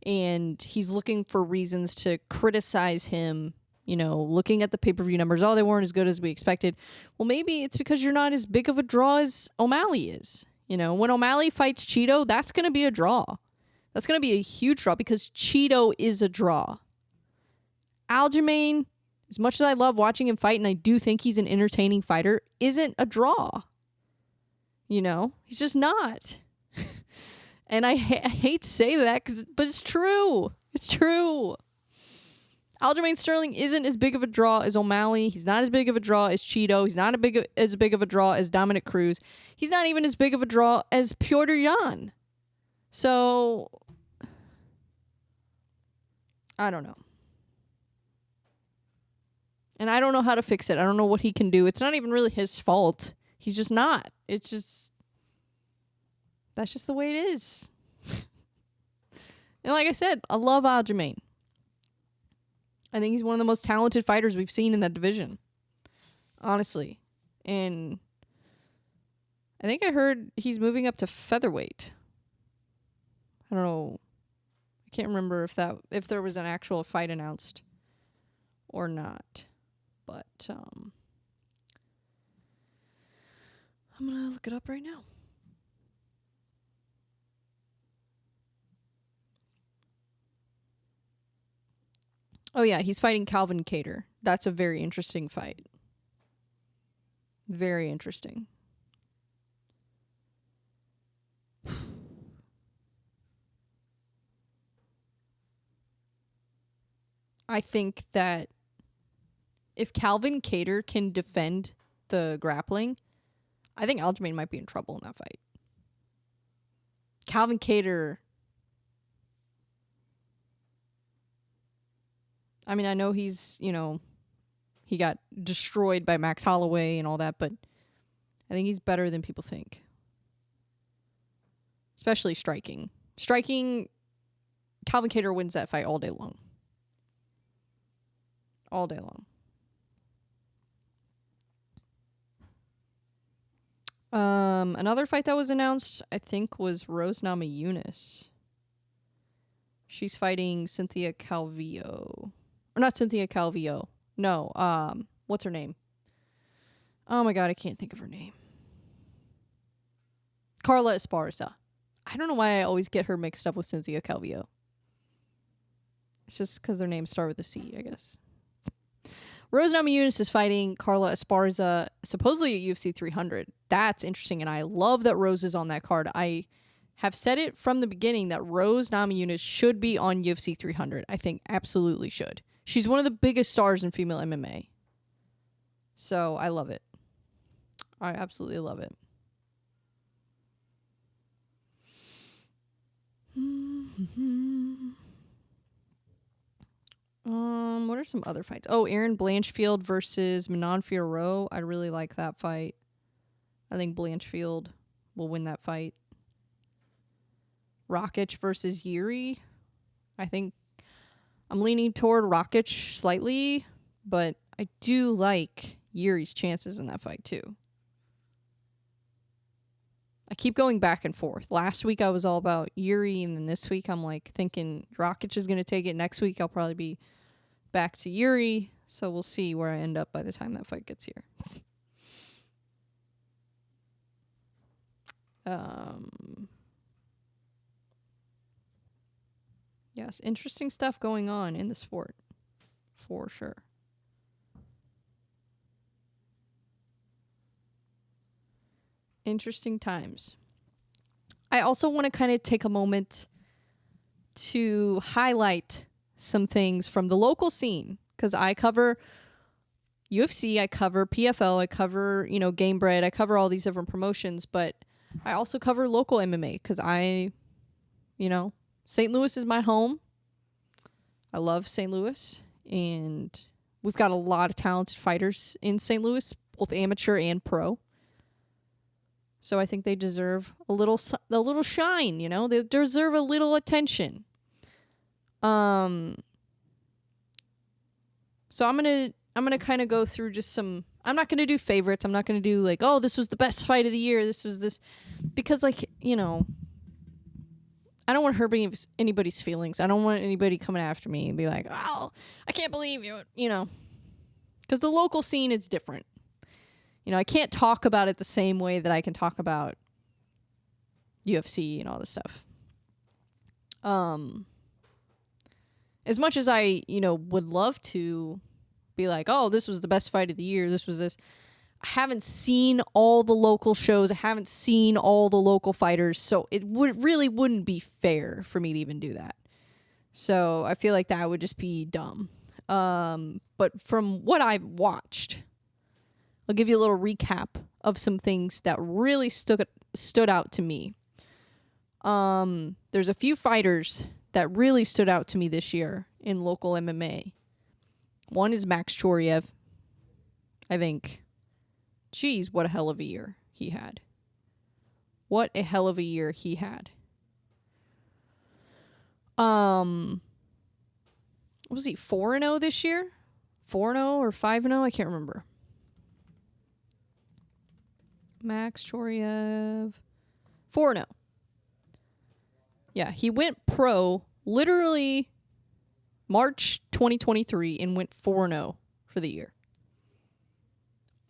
And he's looking for reasons to criticize him. You know, looking at the pay-per-view numbers, oh, they weren't as good as we expected. Well, maybe it's because you're not as big of a draw as O'Malley is. You know, when O'Malley fights Cheeto, that's going to be a draw. That's going to be a huge draw because Cheeto is a draw. Aljamain, as much as I love watching him fight, and I do think he's an entertaining fighter, isn't a draw. You know, he's just not. And I hate to say that, but it's true. It's true. Aljamain Sterling isn't as big of a draw as O'Malley. He's not as big of a draw as Cheeto. He's not as big of a draw as Dominic Cruz. He's not even as big of a draw as Petr Yan. So, I don't know. And I don't know how to fix it. I don't know what he can do. It's not even really his fault. He's just not. It's just, that's just the way it is. And like I said, I love Aljamain. I think he's one of the most talented fighters we've seen in that division. Honestly. And I think I heard he's moving up to featherweight. I don't know. I can't remember if there was an actual fight announced or not. But I'm going to look it up right now. Oh, yeah, he's fighting Calvin Kattar. That's a very interesting fight. Very interesting. I think that if Calvin Kattar can defend the grappling, I think Aljamain might be in trouble in that fight. Calvin Kattar, I mean, I know he's, he got destroyed by Max Holloway and all that, but I think he's better than people think. Especially striking. Striking, Calvin Kattar wins that fight all day long. All day long. Another fight that was announced, I think, was Rose Namajunas. She's fighting Cynthia Calvillo. Or not Cynthia Calvillo. No, what's her name? Oh my god, I can't think of her name. Carla Esparza. I don't know why I always get her mixed up with Cynthia Calvillo. It's just because their names start with a C, I guess. Rose Namajunas is fighting Carla Esparza, supposedly at UFC 300. That's interesting, and I love that Rose is on that card. I have said it from the beginning that Rose Namajunas should be on UFC 300. I think absolutely should. She's one of the biggest stars in female MMA. So I love it. I absolutely love it. What are some other fights? Oh, Aaron Blanchfield versus Manon Fiorot. I really like that fight. I think Blanchfield will win that fight. Rakic versus Yuri. I think I'm leaning toward Rakic slightly, but I do like Yuri's chances in that fight too. I keep going back and forth. Last week I was all about Yuri, and then this week I'm like thinking Rakic is going to take it. Next week I'll probably be back to Yuri, so we'll see where I end up by the time that fight gets here. Yes, interesting stuff going on in the sport, for sure. Interesting times. I also want to kind of take a moment to highlight some things from the local scene, because I cover UFC, I cover PFL, I cover, Gamebred, I cover all these different promotions, but I also cover local MMA because St. Louis is my home. I love St. Louis, and we've got a lot of talented fighters in St. Louis, both amateur and pro. So I think they deserve a little shine, They deserve a little attention. So I'm gonna kind of go through just some. I'm not gonna do favorites. I'm not gonna do like, oh, this was the best fight of the year. This was this, because I don't want to hurt anybody's feelings. I don't want anybody coming after me and be like, oh, I can't believe you, because the local scene is different. I can't talk about it the same way that I can talk about UFC and all this stuff. As much as I, would love to be like, oh, this was the best fight of the year, this was this, I haven't seen all the local shows, I haven't seen all the local fighters, so it really wouldn't be fair for me to even do that. So I feel like that would just be dumb. But from what I've watched, I'll give you a little recap of some things that really stood out to me. There's a few fighters that really stood out to me this year in local MMA. One is Max Choriev. I think, geez, what a hell of a year he had. What a hell of a year he had. Was he 4-0 this year? 4-0 or 5-0? I can't remember. Max Choriev. 4-0. Yeah, he went pro literally March 2023 and went 4-0 for the year.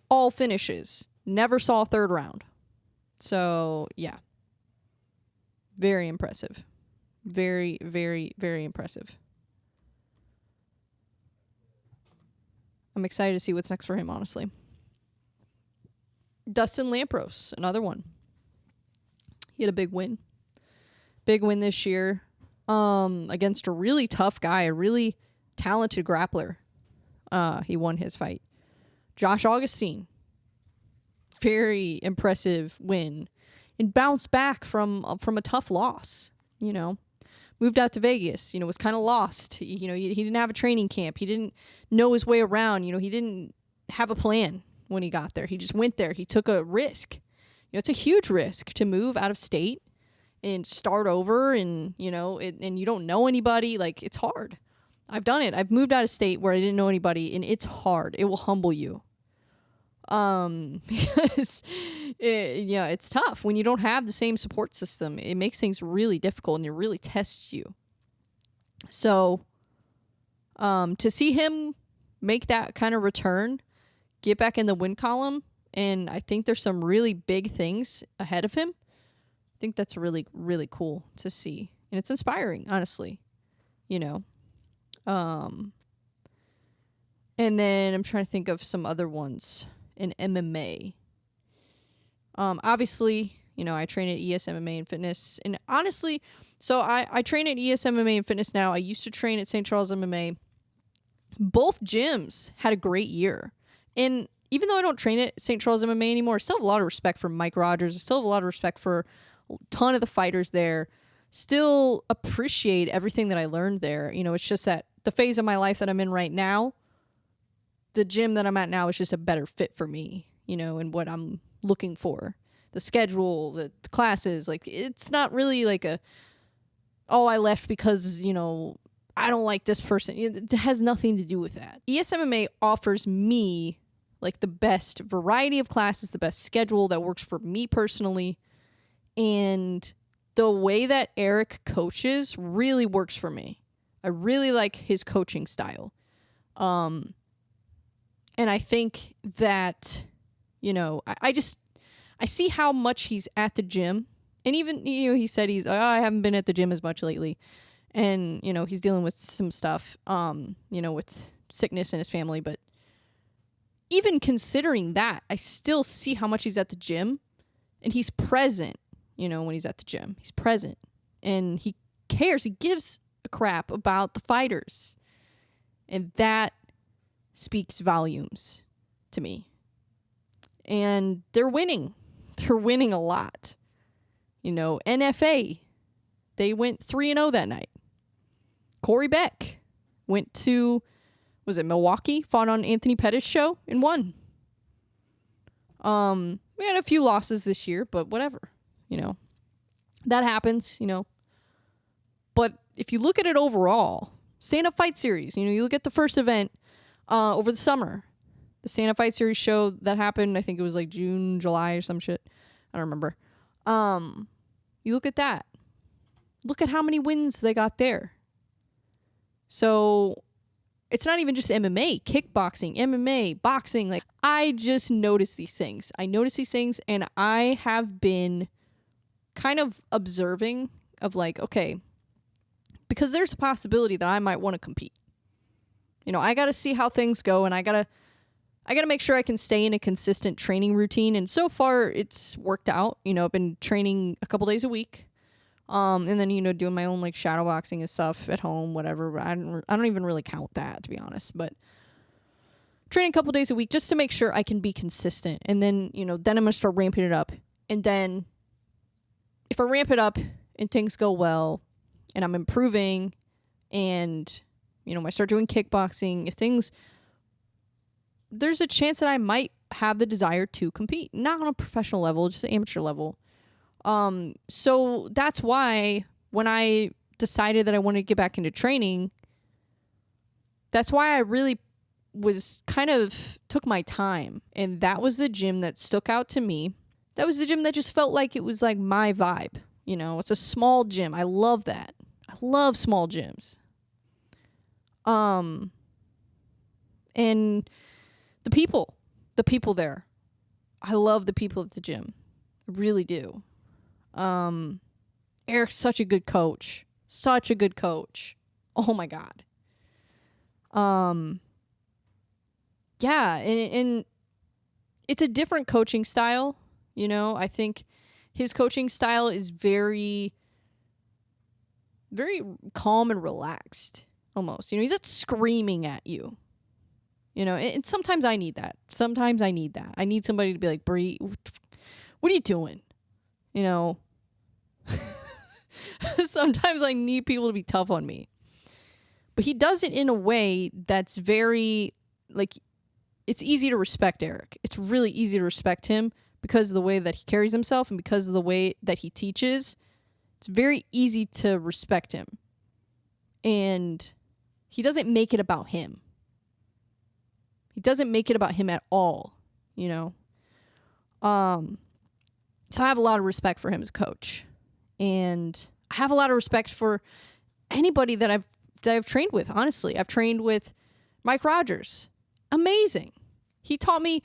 All finishes. Never saw a third round. So, yeah. Very impressive. Very, very, very impressive. I'm excited to see what's next for him, honestly. Dustin Lampros, another one. He had a big win. Big win this year against a really tough guy, a really talented grappler. He won his fight. Josh Augustine. Very impressive win. And bounced back from a tough loss, you know. Moved out to Vegas, you know, was kind of lost. He didn't have a training camp. He didn't know his way around. You know, he didn't have a plan when he got there. He just went there. He took a risk. You know, it's a huge risk to move out of state and start over and, you know, and you don't know anybody. Like, it's hard. I've done it. I've moved out of state where I didn't know anybody, and it's hard. It will humble you. Because it's tough when you don't have the same support system. It makes things really difficult and it really tests you. So, to see him make that kind of return, get back in the win column, and I think there's some really big things ahead of him. I think that's really, really cool to see. And it's inspiring, honestly, you know. And then I'm trying to think of some other ones in MMA. Obviously, you know, I train at ES MMA and Fitness. And honestly, so I train at ES MMA and Fitness now. I used to train at St. Charles MMA. Both gyms had a great year. And even though I don't train at St. Charles MMA anymore, I still have a lot of respect for Mike Rogers. I still have a lot of respect for a ton of the fighters there. Still appreciate everything that I learned there. You know, it's just that the phase of my life that I'm in right now, the gym that I'm at now is just a better fit for me, you know, and what I'm looking for. The schedule, the classes, like, it's not really like I left because, you know, I don't like this person. It has nothing to do with that. ESMMA offers me, like, the best variety of classes, the best schedule that works for me personally. And the way that Eric coaches really works for me. I really like his coaching style. And I think that, you know, I see how much he's at the gym. And even, you know, he said I haven't been at the gym as much lately. And, you know, he's dealing with some stuff, you know, with sickness in his family. But even considering that, I still see how much he's at the gym. And he's present, you know, when he's at the gym. He's present. And he cares. He gives a crap about the fighters. And that speaks volumes to me. And they're winning. They're winning a lot. You know, NFA, they went 3-0 that night. Corey Beck went to, was it Milwaukee? Fought on Anthony Pettis' show and won. We had a few losses this year, but whatever. You know, that happens, you know. But if you look at it overall, stand-up fight series, you know, you look at the first event over the summer. The stand-up fight series show that happened, I think it was like June, July or some shit. I don't remember. You look at that. Look at how many wins they got there. So it's not even just MMA, kickboxing, MMA, boxing. Like, I just notice these things. I notice these things, and I have been kind of observing of like, okay, because there's a possibility that I might want to compete. You know, I got to see how things go, and I got to make sure I can stay in a consistent training routine. And so far it's worked out. You know, I've been training a couple days a week. And then, doing my own like shadow boxing and stuff at home, whatever. But I don't even really count that, to be honest. But training a couple days a week just to make sure I can be consistent. And then, then I'm going to start ramping it up. And then if I ramp it up and things go well and I'm improving and, I start doing kickboxing, there's a chance that I might have the desire to compete. Not on a professional level, just an amateur level. So that's why when I decided that I wanted to get back into training, that's why I really was kind of took my time. And that was the gym that stuck out to me. That was the gym that just felt like it was like my vibe. It's a small gym. I love that. I love small gyms. And the people there. I love the people at the gym. I really do. Eric's such a good coach. Such a good coach. Oh my God. Yeah, and it's a different coaching style, I think his coaching style is very, very calm and relaxed, almost. He's not screaming at you, and sometimes I need that. I need somebody to be like, Bree, what are you doing? Sometimes I need people to be tough on me. But he does it in a way that's very, like, it's easy to respect Eric. It's really easy to respect him because of the way that he carries himself and because of the way that he teaches. It's very easy to respect him. And he doesn't make it about him. He doesn't make it about him at all, So I have a lot of respect for him as a coach. And I have a lot of respect for anybody that I've trained with, honestly. I've trained with Mike Rogers. Amazing. He taught me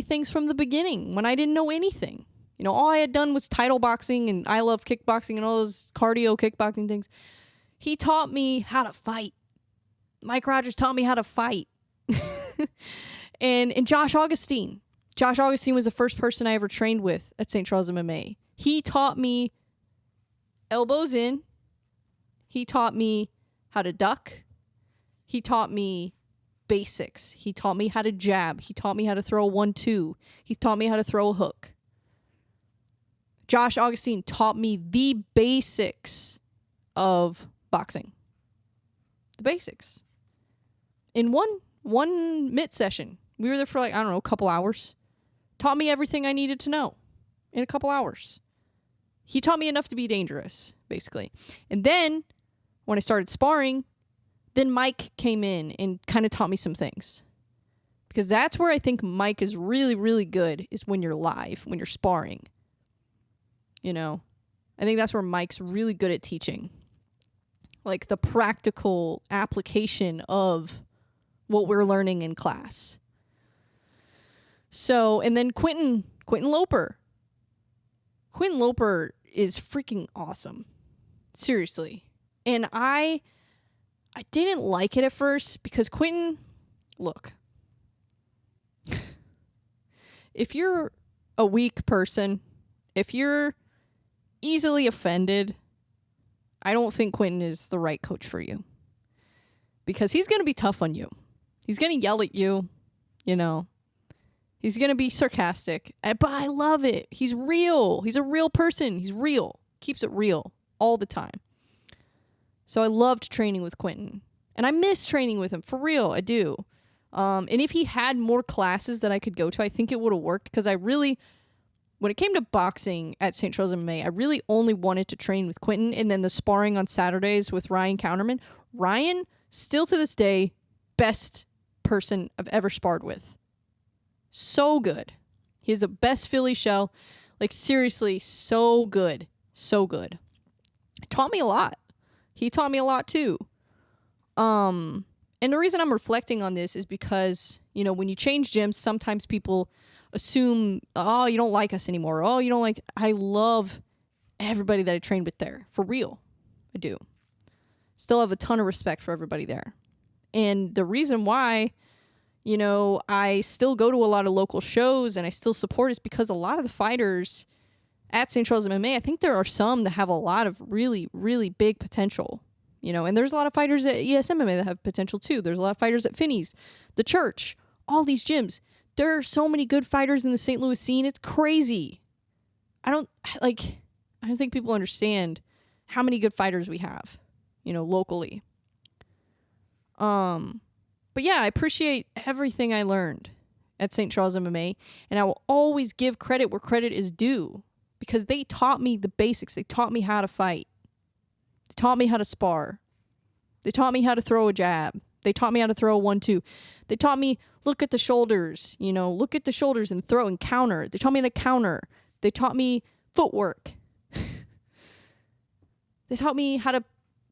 things from the beginning when I didn't know anything. All I had done was title boxing and I love kickboxing and all those cardio kickboxing things. He taught me how to fight. Mike Rogers taught me how to fight. and Josh Augustine. Josh Augustine was the first person I ever trained with at St. Charles MMA. He taught me elbows in. He taught me how to duck. He taught me basics. He taught me how to jab. He taught me how to throw a 1-2. He taught me how to throw a hook. Josh Augustine taught me the basics of boxing. The basics. In one mitt session. We were there for a couple hours. Taught me everything I needed to know in a couple hours. He taught me enough to be dangerous, basically. And then when I started sparring, then Mike came in and kind of taught me some things. Because that's where I think Mike is really, really good, is when you're live, when you're sparring. I think that's where Mike's really good at teaching. Like the practical application of what we're learning in class. So, and then Quentin Loper. Quentin Loper is freaking awesome. Seriously. And I didn't like it at first because Quentin, look, if you're a weak person, if you're easily offended, I don't think Quentin is the right coach for you. Because he's going to be tough on you. He's going to yell at you, He's going to be sarcastic. But I love it. He's real. He's a real person. He's real. Keeps it real all the time. So I loved training with Quentin. And I miss training with him. For real, I do. And if he had more classes that I could go to, I think it would have worked. Because when it came to boxing at St. Charles MMA, I really only wanted to train with Quentin. And then the sparring on Saturdays with Ryan Counterman. Ryan, still to this day, best person I've ever sparred with. So good. He's the best Philly shell. Like, seriously, so good. So good. Taught me a lot. He taught me a lot too. And the reason I'm reflecting on this is because, when you change gyms, sometimes people assume, oh, you don't like us anymore. Oh, you don't like... I love everybody that I trained with there. For real. I do. Still have a ton of respect for everybody there. And the reason why, I still go to a lot of local shows and I still support is because a lot of the fighters at St. Charles MMA, I think there are some that have a lot of really, really big potential, you know, and there's a lot of fighters at ESMMA that have potential too. There's a lot of fighters at Finney's, the church, all these gyms. There are so many good fighters in the St. Louis scene. It's crazy. I don't think people understand how many good fighters we have, you know, locally. But yeah, I appreciate everything I learned at St. Charles MMA, and I will always give credit where credit is due, because they taught me the basics. They taught me how to fight. They taught me how to spar. They taught me how to throw a jab. They taught me how to throw a 1-2. They taught me, look at the shoulders, you know, look at the shoulders and throw and counter. They taught me how to counter. They taught me footwork. They taught me how to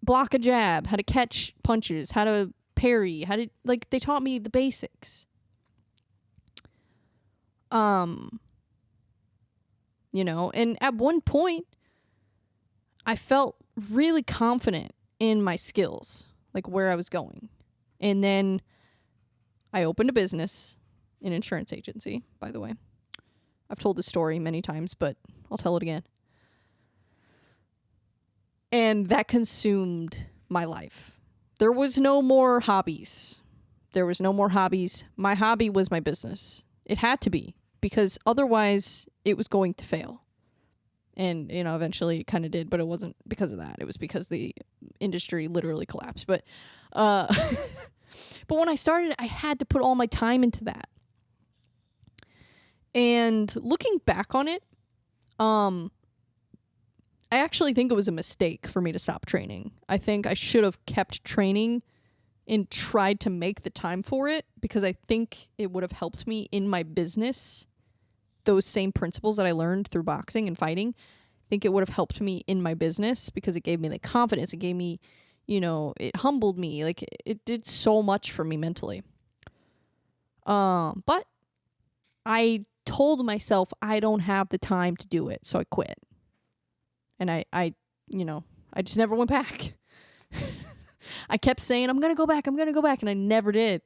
block a jab, how to catch punches, how to parry, they taught me the basics. You know, and at one point I felt really confident in my skills, like where I was going. And then I opened a business, an insurance agency, by the way. I've told this story many times, but I'll tell it again. And that consumed my life. There was no more hobbies. My hobby was my business. It had to be, because otherwise it was going to fail. And, you know, eventually it kind of did, but it wasn't because of that. It was because the industry literally collapsed. But when I started, I had to put all my time into that. And looking back on it, I actually think it was a mistake for me to stop training. I think I should have kept training and tried to make the time for it, because I think it would have helped me in my business. Those same principles that I learned through boxing and fighting, I think it would have helped me in my business, because it gave me the confidence. It gave me, you know, it humbled me. Like, it did so much for me mentally. But I told myself I don't have the time to do it, so I quit. And I just never went back. I kept saying, I'm going to go back, and I never did.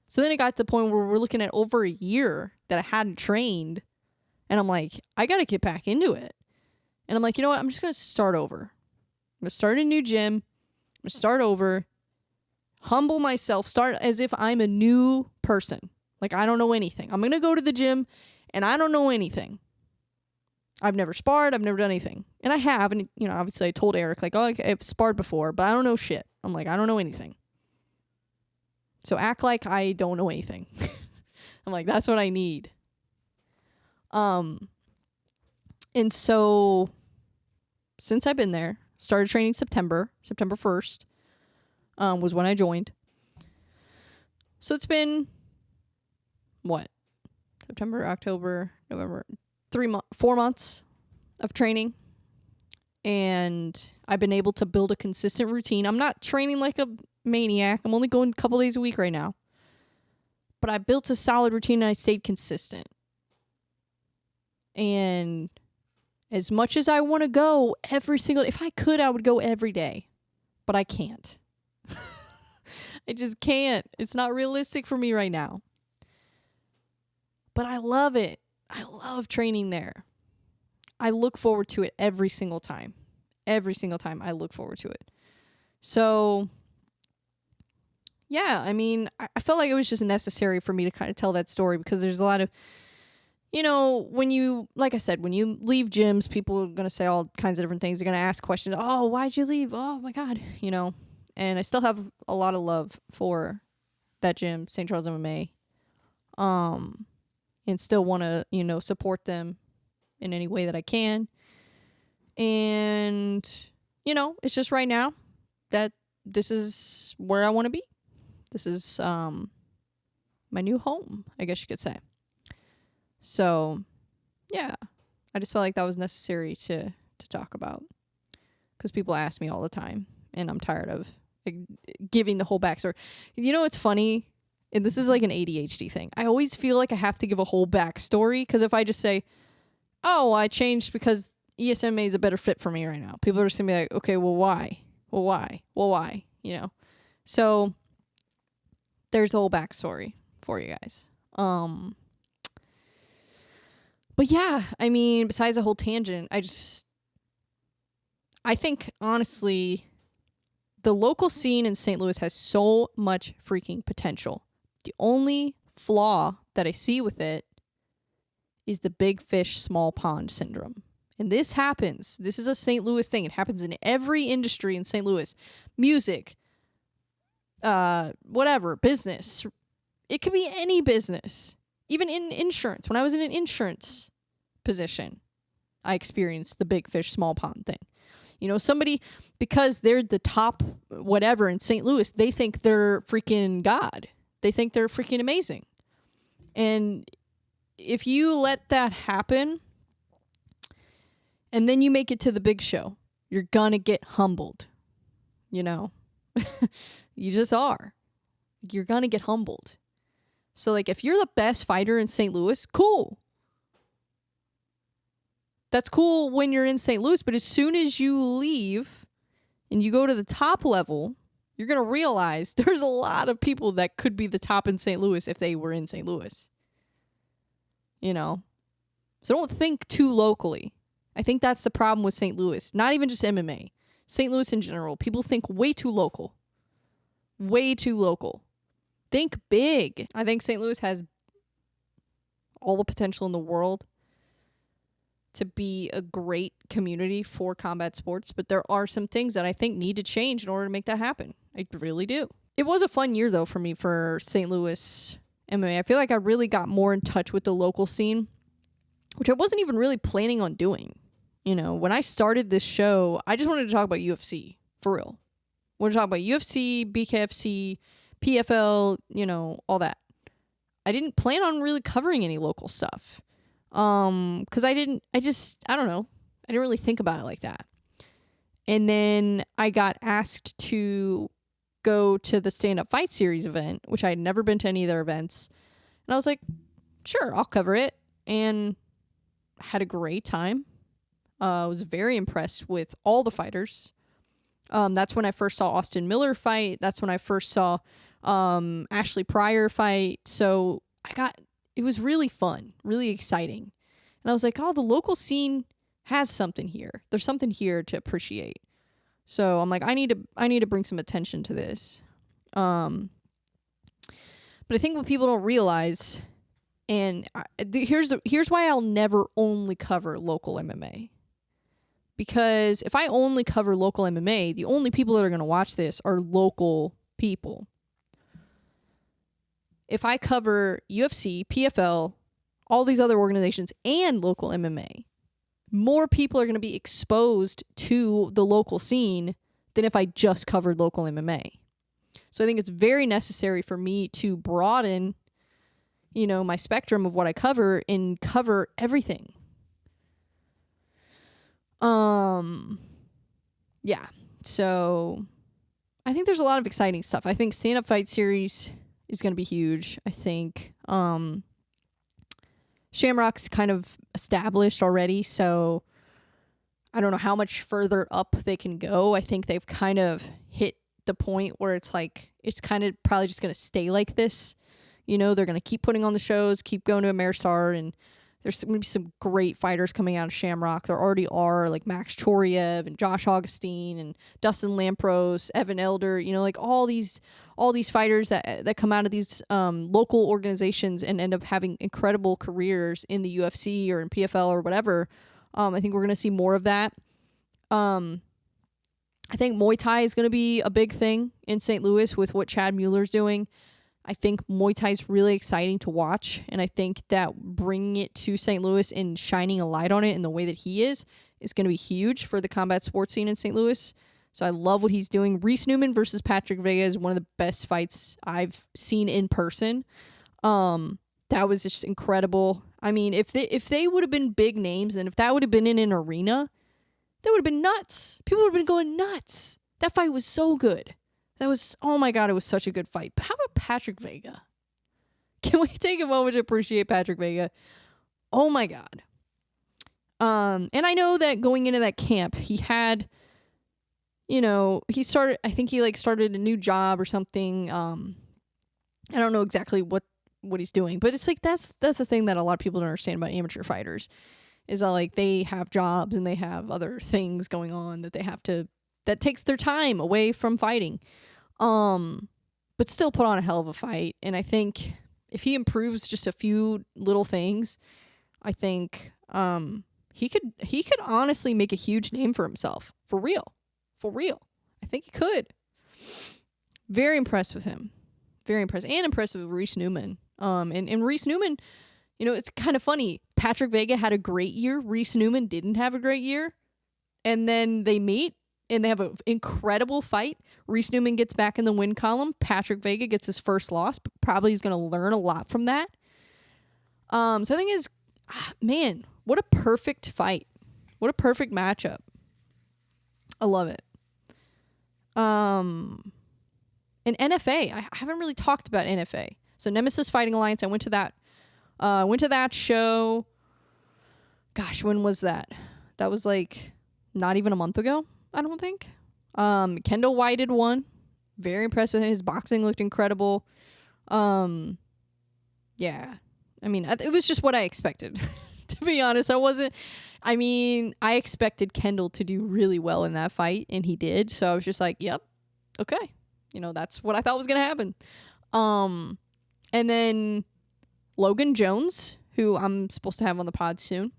So then it got to the point where we're looking at over a year that I hadn't trained, and I'm like, I got to get back into it. And I'm like, you know what? I'm just going to start over. I'm going to start a new gym. I'm going to start over, humble myself, start as if I'm a new person. Like, I don't know anything. I'm going to go to the gym, and I don't know anything. I've never sparred. I've never done anything. And I have. And, you know, obviously I told Eric, like, oh, I've sparred before, but I don't know shit. I'm like, I don't know anything. So act like I don't know anything. I'm like, that's what I need. And so since I've been there, started training September 1st, was when I joined. So it's been, what? September, October, November, 4 months of training, and I've been able to build a consistent routine. I'm not training like a maniac. I'm only going a couple days a week right now, but I built a solid routine and I stayed consistent. And as much as I want to go if I could, I would go every day, but I can't. I just can't. It's not realistic for me right now, but I love it. I love training there. I look forward to it every single time. Every single time I look forward to it. So, yeah, I mean, I felt like it was just necessary for me to kind of tell that story, because there's a lot of, you know, like I said, when you leave gyms, people are going to say all kinds of different things. They're going to ask questions. Oh, why'd you leave? Oh, my God. You know, and I still have a lot of love for that gym, St. Charles MMA. And still want to, you know, support them in any way that I can. And, you know, it's just right now that this is where I want to be. This is my new home, I guess you could say. So, yeah, I just felt like that was necessary to talk about, because people ask me all the time, and I'm tired of giving the whole backstory. You know, it's funny. And this is like an ADHD thing. I always feel like I have to give a whole backstory, because if I just say, oh, I changed because ESMA is a better fit for me right now, people are just going to be like, okay, well, why? Well, why? You know? So there's a whole backstory for you guys. But yeah, I mean, besides the whole tangent, I think, honestly, the local scene in St. Louis has so much freaking potential. The only flaw that I see with it is the big fish, small pond syndrome. And this happens. This is a St. Louis thing. It happens in every industry in St. Louis. Music, whatever, business. It could be any business. Even in insurance. When I was in an insurance position, I experienced the big fish, small pond thing. You know, somebody, because they're the top whatever in St. Louis, they think they're freaking God. They think they're freaking amazing. And if you let that happen, and then you make it to the big show, you're gonna get humbled. You know? You just are. You're gonna get humbled. So, like, if you're the best fighter in St. Louis, cool. That's cool when you're in St. Louis, but as soon as you leave and you go to the top level, you're going to realize there's a lot of people that could be the top in St. Louis if they were in St. Louis. You know? So don't think too locally. I think that's the problem with St. Louis. Not even just MMA. St. Louis in general. People think way too local. Way too local. Think big. I think St. Louis has all the potential in the world to be a great community for combat sports, but there are some things that I think need to change in order to make that happen. I really do. It was a fun year, though, for me for St. Louis MMA. I feel like I really got more in touch with the local scene, which I wasn't even really planning on doing. You know, when I started this show, I just wanted to talk about UFC, for real. I wanted to talk about UFC, BKFC, PFL, you know, all that. I didn't plan on really covering any local stuff. Because I don't know. I didn't really think about it like that. And then I got asked to go to the stand-up fight series event, which I had never been to any of their events. And I was like, sure, I'll cover it. And had a great time. I was very impressed with all the fighters. That's when I first saw Austin Miller fight. That's when I first saw Ashley Pryor fight. So it was really fun, really exciting. And I was like, oh, the local scene has something here. There's something here to appreciate. So I'm like, I need to bring some attention to this. But I think what people don't realize, and here's why I'll never only cover local MMA. Because if I only cover local MMA, the only people that are going to watch this are local people. If I cover UFC, PFL, all these other organizations, and local MMA, more people are going to be exposed to the local scene than if I just covered local MMA. So I think it's very necessary for me to broaden, you know, my spectrum of what I cover and cover everything. Yeah. So I think there's a lot of exciting stuff. I think stand-up fight series is going to be huge. I think Shamrock's kind of established already, so I don't know how much further up they can go. I think they've kind of hit the point where it's like it's kind of probably just going to stay like this. You know, they're going to keep putting on the shows, keep going to Ameristar, and there's going to be some great fighters coming out of Shamrock. There already are, like Max Choriev and Josh Augustine and Dustin Lampros, Evan Elder, you know, like all these fighters that come out of these local organizations and end up having incredible careers in the UFC or in PFL or whatever. I think we're going to see more of that. I think Muay Thai is going to be a big thing in St. Louis with what Chad Mueller's doing. I think Muay Thai is really exciting to watch, and I think that bringing it to St. Louis and shining a light on it in the way that he is going to be huge for the combat sports scene in St. Louis. So I love what he's doing. Reese Newman versus Patrick Vega is one of the best fights I've seen in person. That was just incredible. I mean, if they would have been big names, and if that would have been in an arena, that would have been nuts. People would have been going nuts. That fight was so good. That was, oh my God, it was such a good fight. But how about Patrick Vega? Can we take a moment to appreciate Patrick Vega? Oh my God. And I know that going into that camp, he had, you know, I think he started a new job or something. I don't know exactly what what he's doing. But it's like that's the thing that a lot of people don't understand about amateur fighters is that like they have jobs and they have other things going on that takes their time away from fighting. But still put on a hell of a fight. And I think if he improves just a few little things, I think he could honestly make a huge name for himself. For real. I think he could. Very impressed with him. Very impressed. And impressed with Reese Newman. And Reese Newman, it's kind of funny. Patrick Vega had a great year. Reese Newman didn't have a great year. And then they meet and they have an incredible fight. Reese Newman gets back in the win column. Patrick Vega gets his first loss, but probably he's going to learn a lot from that. So I think man, what a perfect fight. What a perfect matchup. I love it. And NFA, I haven't really talked about NFA. So Nemesis Fighting Alliance, I went to that show. Gosh, when was that? That was like not even a month ago, I don't think. Kendall Whited won. Very impressed with him. His boxing looked incredible. Yeah. I mean, it was just what I expected. To be honest, I expected Kendall to do really well in that fight, and he did. So I was just like, yep, okay. That's what I thought was going to happen. And then Logan Jones, who I'm supposed to have on the pod soon.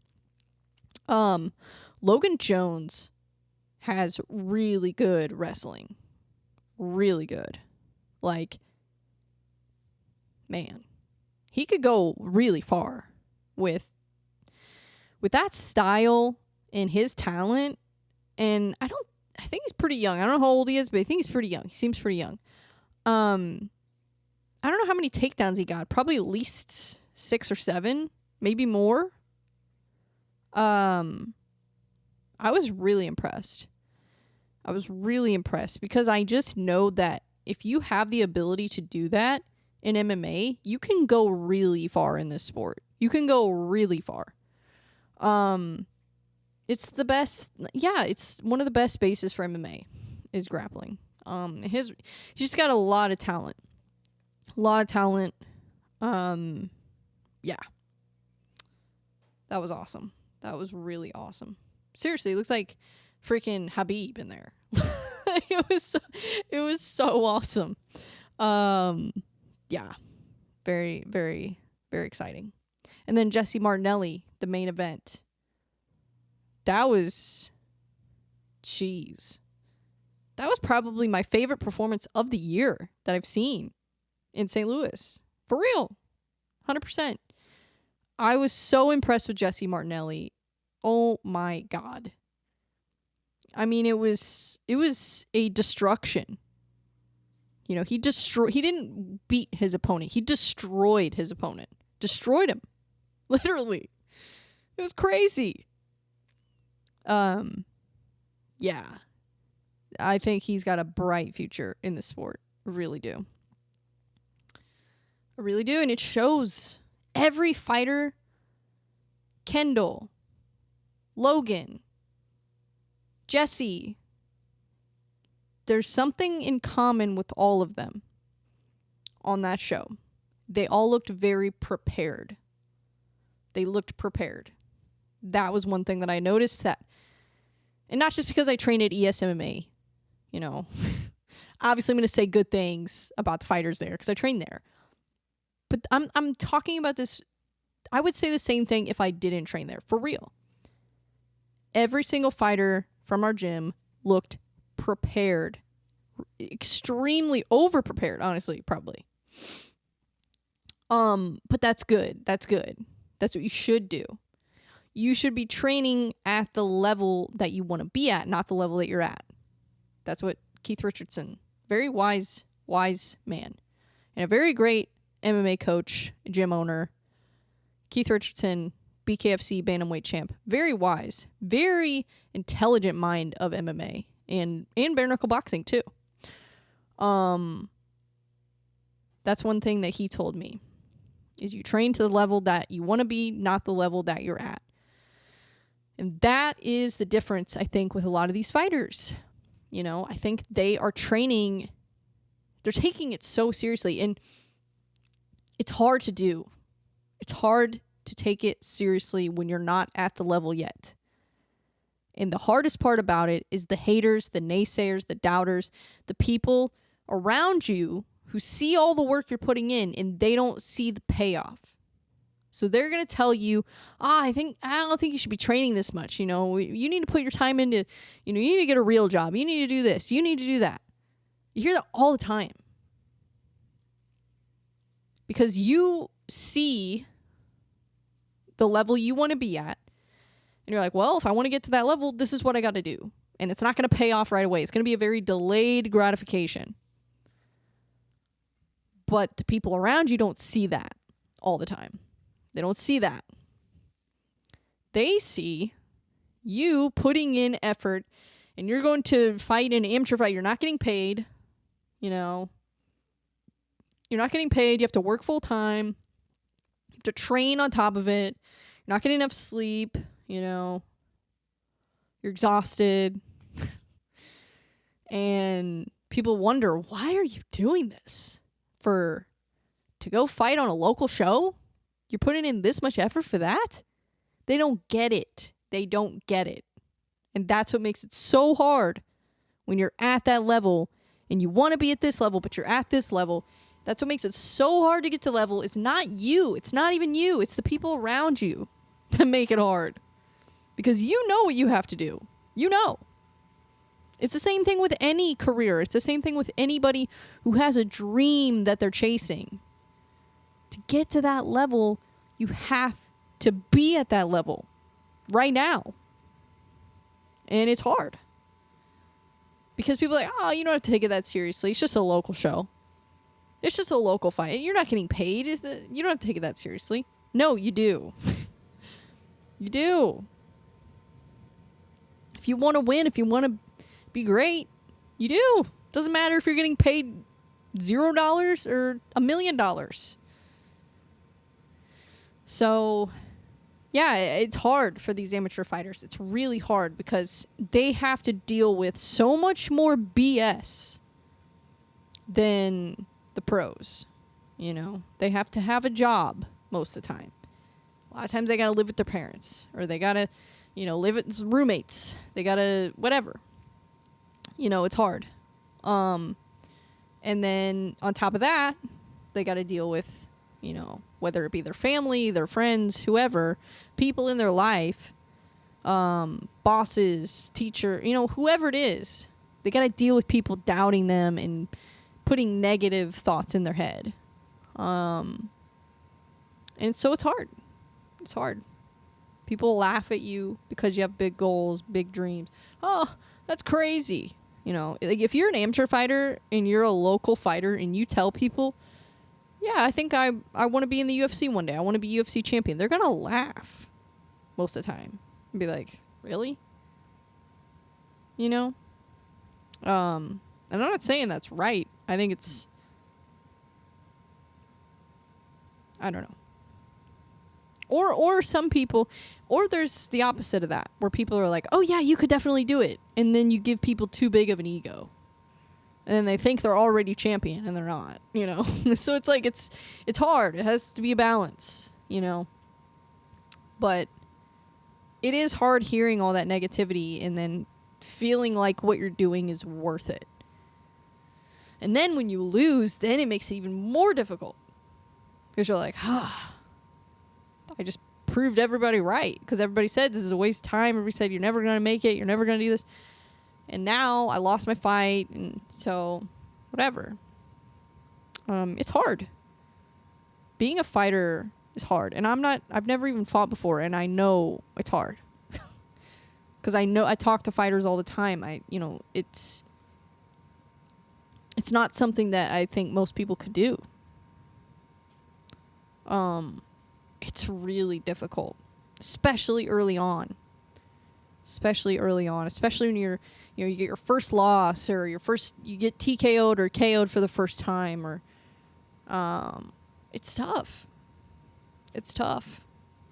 Logan Jones has really good wrestling. Really good. Like, man, he could go really far with that style and his talent. And I think he's pretty young. I don't know how old he is, but I think he's pretty young. He seems pretty young. I don't know how many takedowns he got. Probably at least 6 or 7, maybe more. I was really impressed. Because I just know that if you have the ability to do that in MMA, you can go really far in this sport. You can go really far. It's the best. Yeah, it's one of the best bases for MMA is grappling. He's just got a lot of talent. Yeah. That was awesome. That was really awesome. Seriously, it looks like freaking Habib in there. It was so awesome. Yeah. Very, very, very exciting. And then Jesse Martinelli, the main event. That was probably my favorite performance of the year that I've seen in St. Louis. For real. 100%. I was so impressed with Jesse Martinelli. Oh my God. I mean, it was a destruction. He didn't beat his opponent. He destroyed his opponent. Destroyed him. Literally. It was crazy. Yeah. I think he's got a bright future in the sport. I really do. And it shows. Every fighter, Kendall, Logan, Jesse, there's something in common with all of them on that show. They all looked very prepared. That was one thing that I noticed that. And not just because I trained at ESMMA, Obviously, I'm going to say good things about the fighters there because I trained there. But I'm talking about this. I would say the same thing if I didn't train there, for real. Every single fighter from our gym looked prepared. Extremely over-prepared, honestly, probably. But that's good. That's what you should do. You should be training at the level that you want to be at, not the level that you're at. That's what Keith Richardson, very wise man, and a very great MMA coach, gym owner, Keith Richardson, BKFC bantamweight champ, very wise, very intelligent mind of MMA and bare knuckle boxing too. That's one thing that he told me, is you train to the level that you want to be, not the level that you're at. And that is the difference, I think, with a lot of these fighters. I think they are training, they're taking it so seriously. And it's hard to do. It's hard to take it seriously when you're not at the level yet. And the hardest part about it is the haters, the naysayers, the doubters, the people around you who see all the work you're putting in and they don't see the payoff. So they're going to tell you, I don't think you should be training this much. You know, you need to put your time into, you need to get a real job. You need to do this. You need to do that. You hear that all the time. Because you see the level you want to be at. And you're like, well, if I want to get to that level, this is what I got to do. And it's not going to pay off right away. It's going to be a very delayed gratification. But the people around you don't see that all the time. They don't see that. They see you putting in effort and you're going to fight in an amateur fight. You're not getting paid. You're not getting paid. You have to work full time. You have to train on top of it. You're not getting enough sleep. You're exhausted. And people wonder, why are you doing this? To go fight on a local show? You're putting in this much effort for that? They don't get it. They don't get it. And that's what makes it so hard when you're at that level and you want to be at this level, but you're at this level. That's what makes it so hard to get to level. It's not you. It's not even you. It's the people around you that make it hard. Because you know what you have to do. You know. It's the same thing with any career. It's the same thing with anybody who has a dream that they're chasing. To get to that level, you have to be at that level right now. And it's hard. Because people are like, oh, you don't have to take it that seriously. It's just a local show. It's just a local fight. You're not getting paid. You don't have to take it that seriously. No, you do. You do. If you want to win, if you want to be great, you do. Doesn't matter if you're getting paid $0 or $1 million. So, yeah, it's hard for these amateur fighters. It's really hard because they have to deal with so much more BS than the pros. They have to have a job most of the time. A lot of times they got to live with their parents, or they got to, live with roommates. They got to, whatever. It's hard. And then on top of that, they got to deal with, whether it be their family, their friends, whoever, people in their life, bosses, teacher, whoever it is. They got to deal with people doubting them and putting negative thoughts in their head. And so it's hard. It's hard. People laugh at you because you have big goals, big dreams. Oh, that's crazy. Like if you're an amateur fighter and you're a local fighter and you tell people, yeah, I think I want to be in the UFC one day. I want to be UFC champion. They're going to laugh most of the time and be like, really? And I'm not saying that's right. I think it's, I don't know. Or some people, or there's the opposite of that, where people are like, oh yeah, you could definitely do it. And then you give people too big of an ego. And then they think they're already champion and they're not, So it's like, it's hard. It has to be a balance, But it is hard hearing all that negativity and then feeling like what you're doing is worth it. And then when you lose, then it makes it even more difficult. Because you're like, I just proved everybody right. Because everybody said this is a waste of time. Everybody said you're never going to make it. You're never going to do this. And now I lost my fight. And so, whatever. It's hard. Being a fighter is hard. And I've never even fought before. And I know it's hard. Because I talk to fighters all the time. It's not something that I think most people could do. It's really difficult, especially early on. Especially when you get your first loss, or you get TKO'd or KO'd for the first time, or it's tough. It's tough.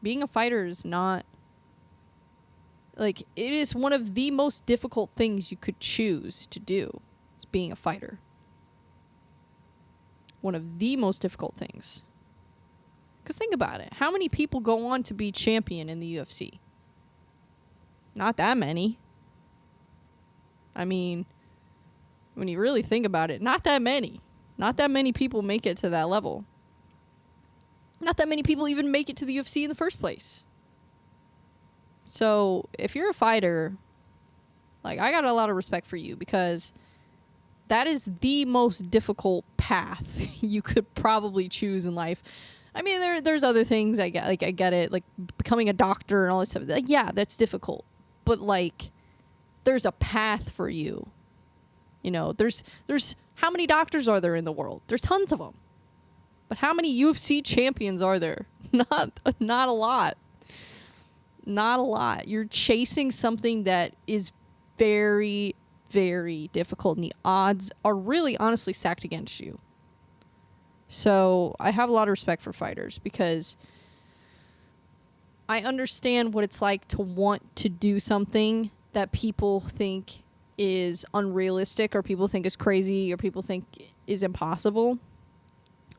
Being a fighter is not, it is one of the most difficult things you could choose to do, is being a fighter. One of the most difficult things. Because think about it. How many people go on to be champion in the UFC? Not that many. I mean, when you really think about it, not that many. Not that many people make it to that level. Not that many people even make it to the UFC in the first place. So if you're a fighter, like, I got a lot of respect for you, because that is the most difficult path you could probably choose in life. I mean, there's other things I get. Like, I get it, like becoming a doctor and all this stuff. Like, yeah, that's difficult, but like, there's a path for you. You know, there's how many doctors are there in the world? There's tons of them. But how many UFC champions are there? Not a lot. Not a lot. You're chasing something that is very, very difficult, and the odds are really honestly stacked against you. So I have a lot of respect for fighters, because I understand what it's like to want to do something that people think is unrealistic, or people think is crazy, or people think is impossible.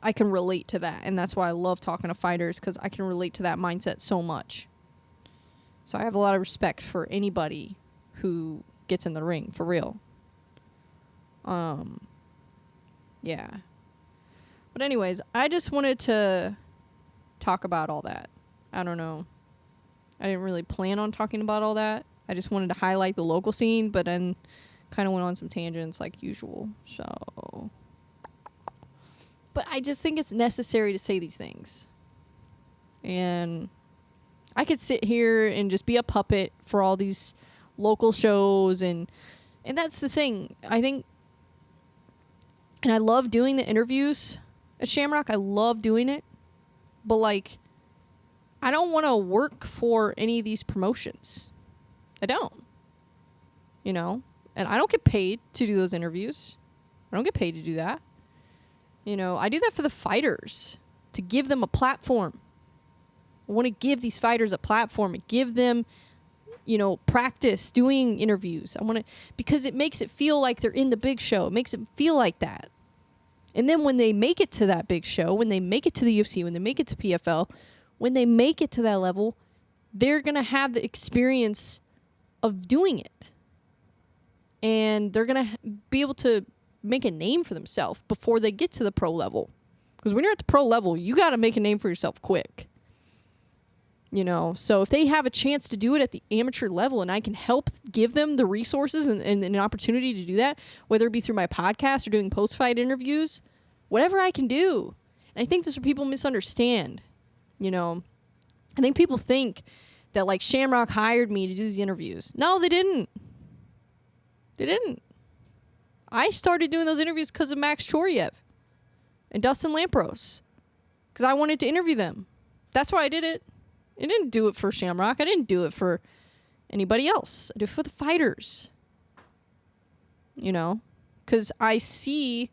I can relate to that, and that's why I love talking to fighters, because I can relate to that mindset so much. So I have a lot of respect for anybody who gets in the ring, for real. Yeah. But anyways, I just wanted to talk about all that. I don't know. I didn't really plan on talking about all that. I just wanted to highlight the local scene, but then kind of went on some tangents like usual. So, but I just think it's necessary to say these things. And I could sit here and just be a puppet for all these local shows, and that's the thing. I think, and I love doing the interviews at Shamrock. I love doing it. But like, I don't want to work for any of these promotions. I don't. You know? And I don't get paid to do those interviews. I don't get paid to do that. You know, I do that for the fighters, to give them a platform. I want to give these fighters a platform and give them, you know, practice doing interviews. I want to, because it makes it feel like they're in the big show. It makes it feel like that. And then when they make it to that big show, when they make it to the UFC, when they make it to PFL, when they make it to that level, they're going to have the experience of doing it. And they're going to be able to make a name for themselves before they get to the pro level. Because when you're at the pro level, you got to make a name for yourself quick. You know, so if they have a chance to do it at the amateur level, and I can help give them the resources and an opportunity to do that, whether it be through my podcast or doing post-fight interviews, whatever I can do. And I think this is what people misunderstand. You know, I think people think that like Shamrock hired me to do these interviews. No, they didn't. They didn't. I started doing those interviews because of Max Choriev and Dustin Lampros, because I wanted to interview them. That's why I did it. I didn't do it for Shamrock. I didn't do it for anybody else. I did it for the fighters. You know, because I see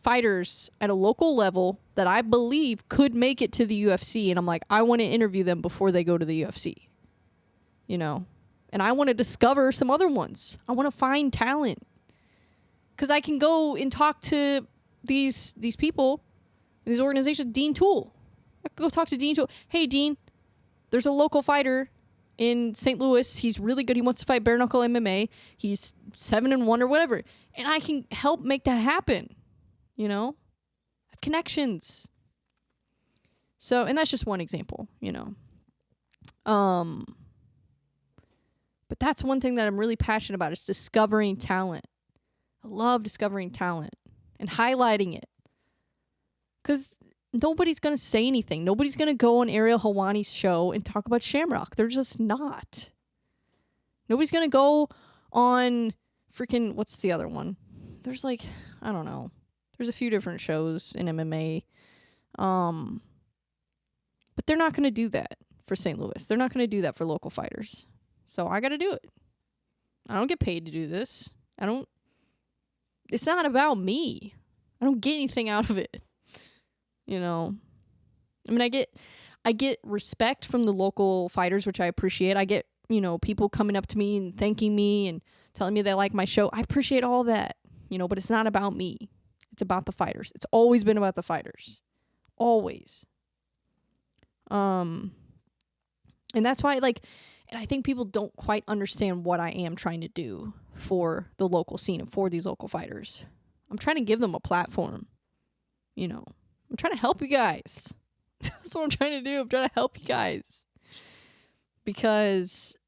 fighters at a local level that I believe could make it to the UFC, and I'm like, I want to interview them before they go to the UFC. You know, and I want to discover some other ones. I want to find talent, because I can go and talk to these people, these organizations. Dean Toole. I could go talk to Dean Toole. Hey, Dean, there's a local fighter in St. Louis. He's really good. He wants to fight bare knuckle MMA. He's 7-1 or whatever. And I can help make that happen. You know? I have connections. So, and that's just one example, you know. But that's one thing that I'm really passionate about, is discovering talent. I love discovering talent and highlighting it. Because nobody's going to say anything. Nobody's going to go on Ariel Helwani's show and talk about Shamrock. They're just not. Nobody's going to go on freaking, what's the other one? There's like, I don't know. There's a few different shows in MMA. But they're not going to do that for St. Louis. They're not going to do that for local fighters. So I got to do it. I don't get paid to do this. It's not about me. I don't get anything out of it. You know, I mean, I get respect from the local fighters, which I appreciate. I get, you know, people coming up to me and thanking me and telling me they like my show. I appreciate all that, you know, but it's not about me. It's about the fighters. It's always been about the fighters. Always. And that's why, like, and I think people don't quite understand what I am trying to do for the local scene and for these local fighters. I'm trying to give them a platform. You know, I'm trying to help you guys. That's what I'm trying to do. I'm trying to help you guys. Because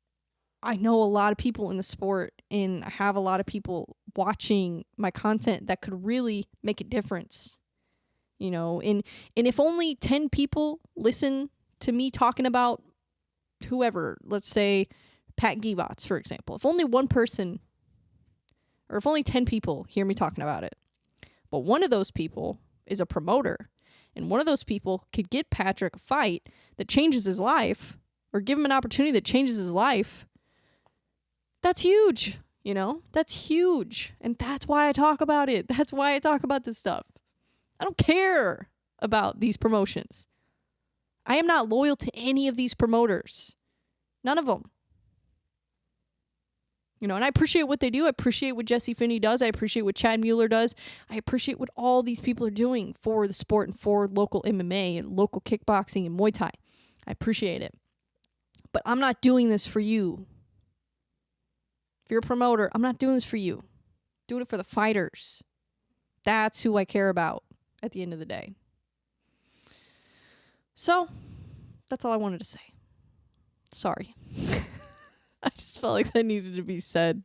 I know a lot of people in the sport, and I have a lot of people watching my content that could really make a difference. You know, and if only 10 people listen to me talking about whoever, let's say Pat Givots, for example. If only one person, or if only 10 people hear me talking about it, but one of those people is a promoter, and one of those people could get Patrick a fight that changes his life, or give him an opportunity that changes his life, that's huge. You know, that's huge. And that's why I talk about it. That's why I talk about this stuff. I don't care about these promotions. I am not loyal to any of these promoters. None of them. You know, and I appreciate what they do. I appreciate what Jesse Finney does. I appreciate what Chad Mueller does. I appreciate what all these people are doing for the sport and for local MMA and local kickboxing and Muay Thai. I appreciate it. But I'm not doing this for you. If you're a promoter, I'm not doing this for you. I'm doing it for the fighters. That's who I care about at the end of the day. So, that's all I wanted to say. Sorry. I just felt like that needed to be said.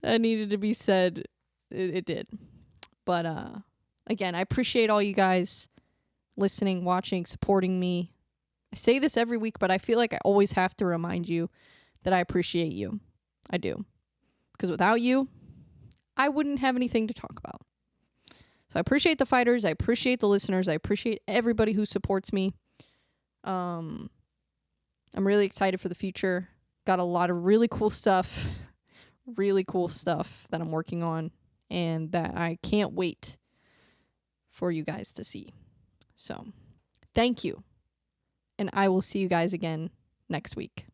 That needed to be said. It did. But, again, I appreciate all you guys listening, watching, supporting me. I say this every week, but I feel like I always have to remind you that I appreciate you. I do. Because without you, I wouldn't have anything to talk about. So I appreciate the fighters. I appreciate the listeners. I appreciate everybody who supports me. I'm really excited for the future. Got a lot of really cool stuff that I'm working on and that I can't wait for you guys to see. So, thank you. And I will see you guys again next week.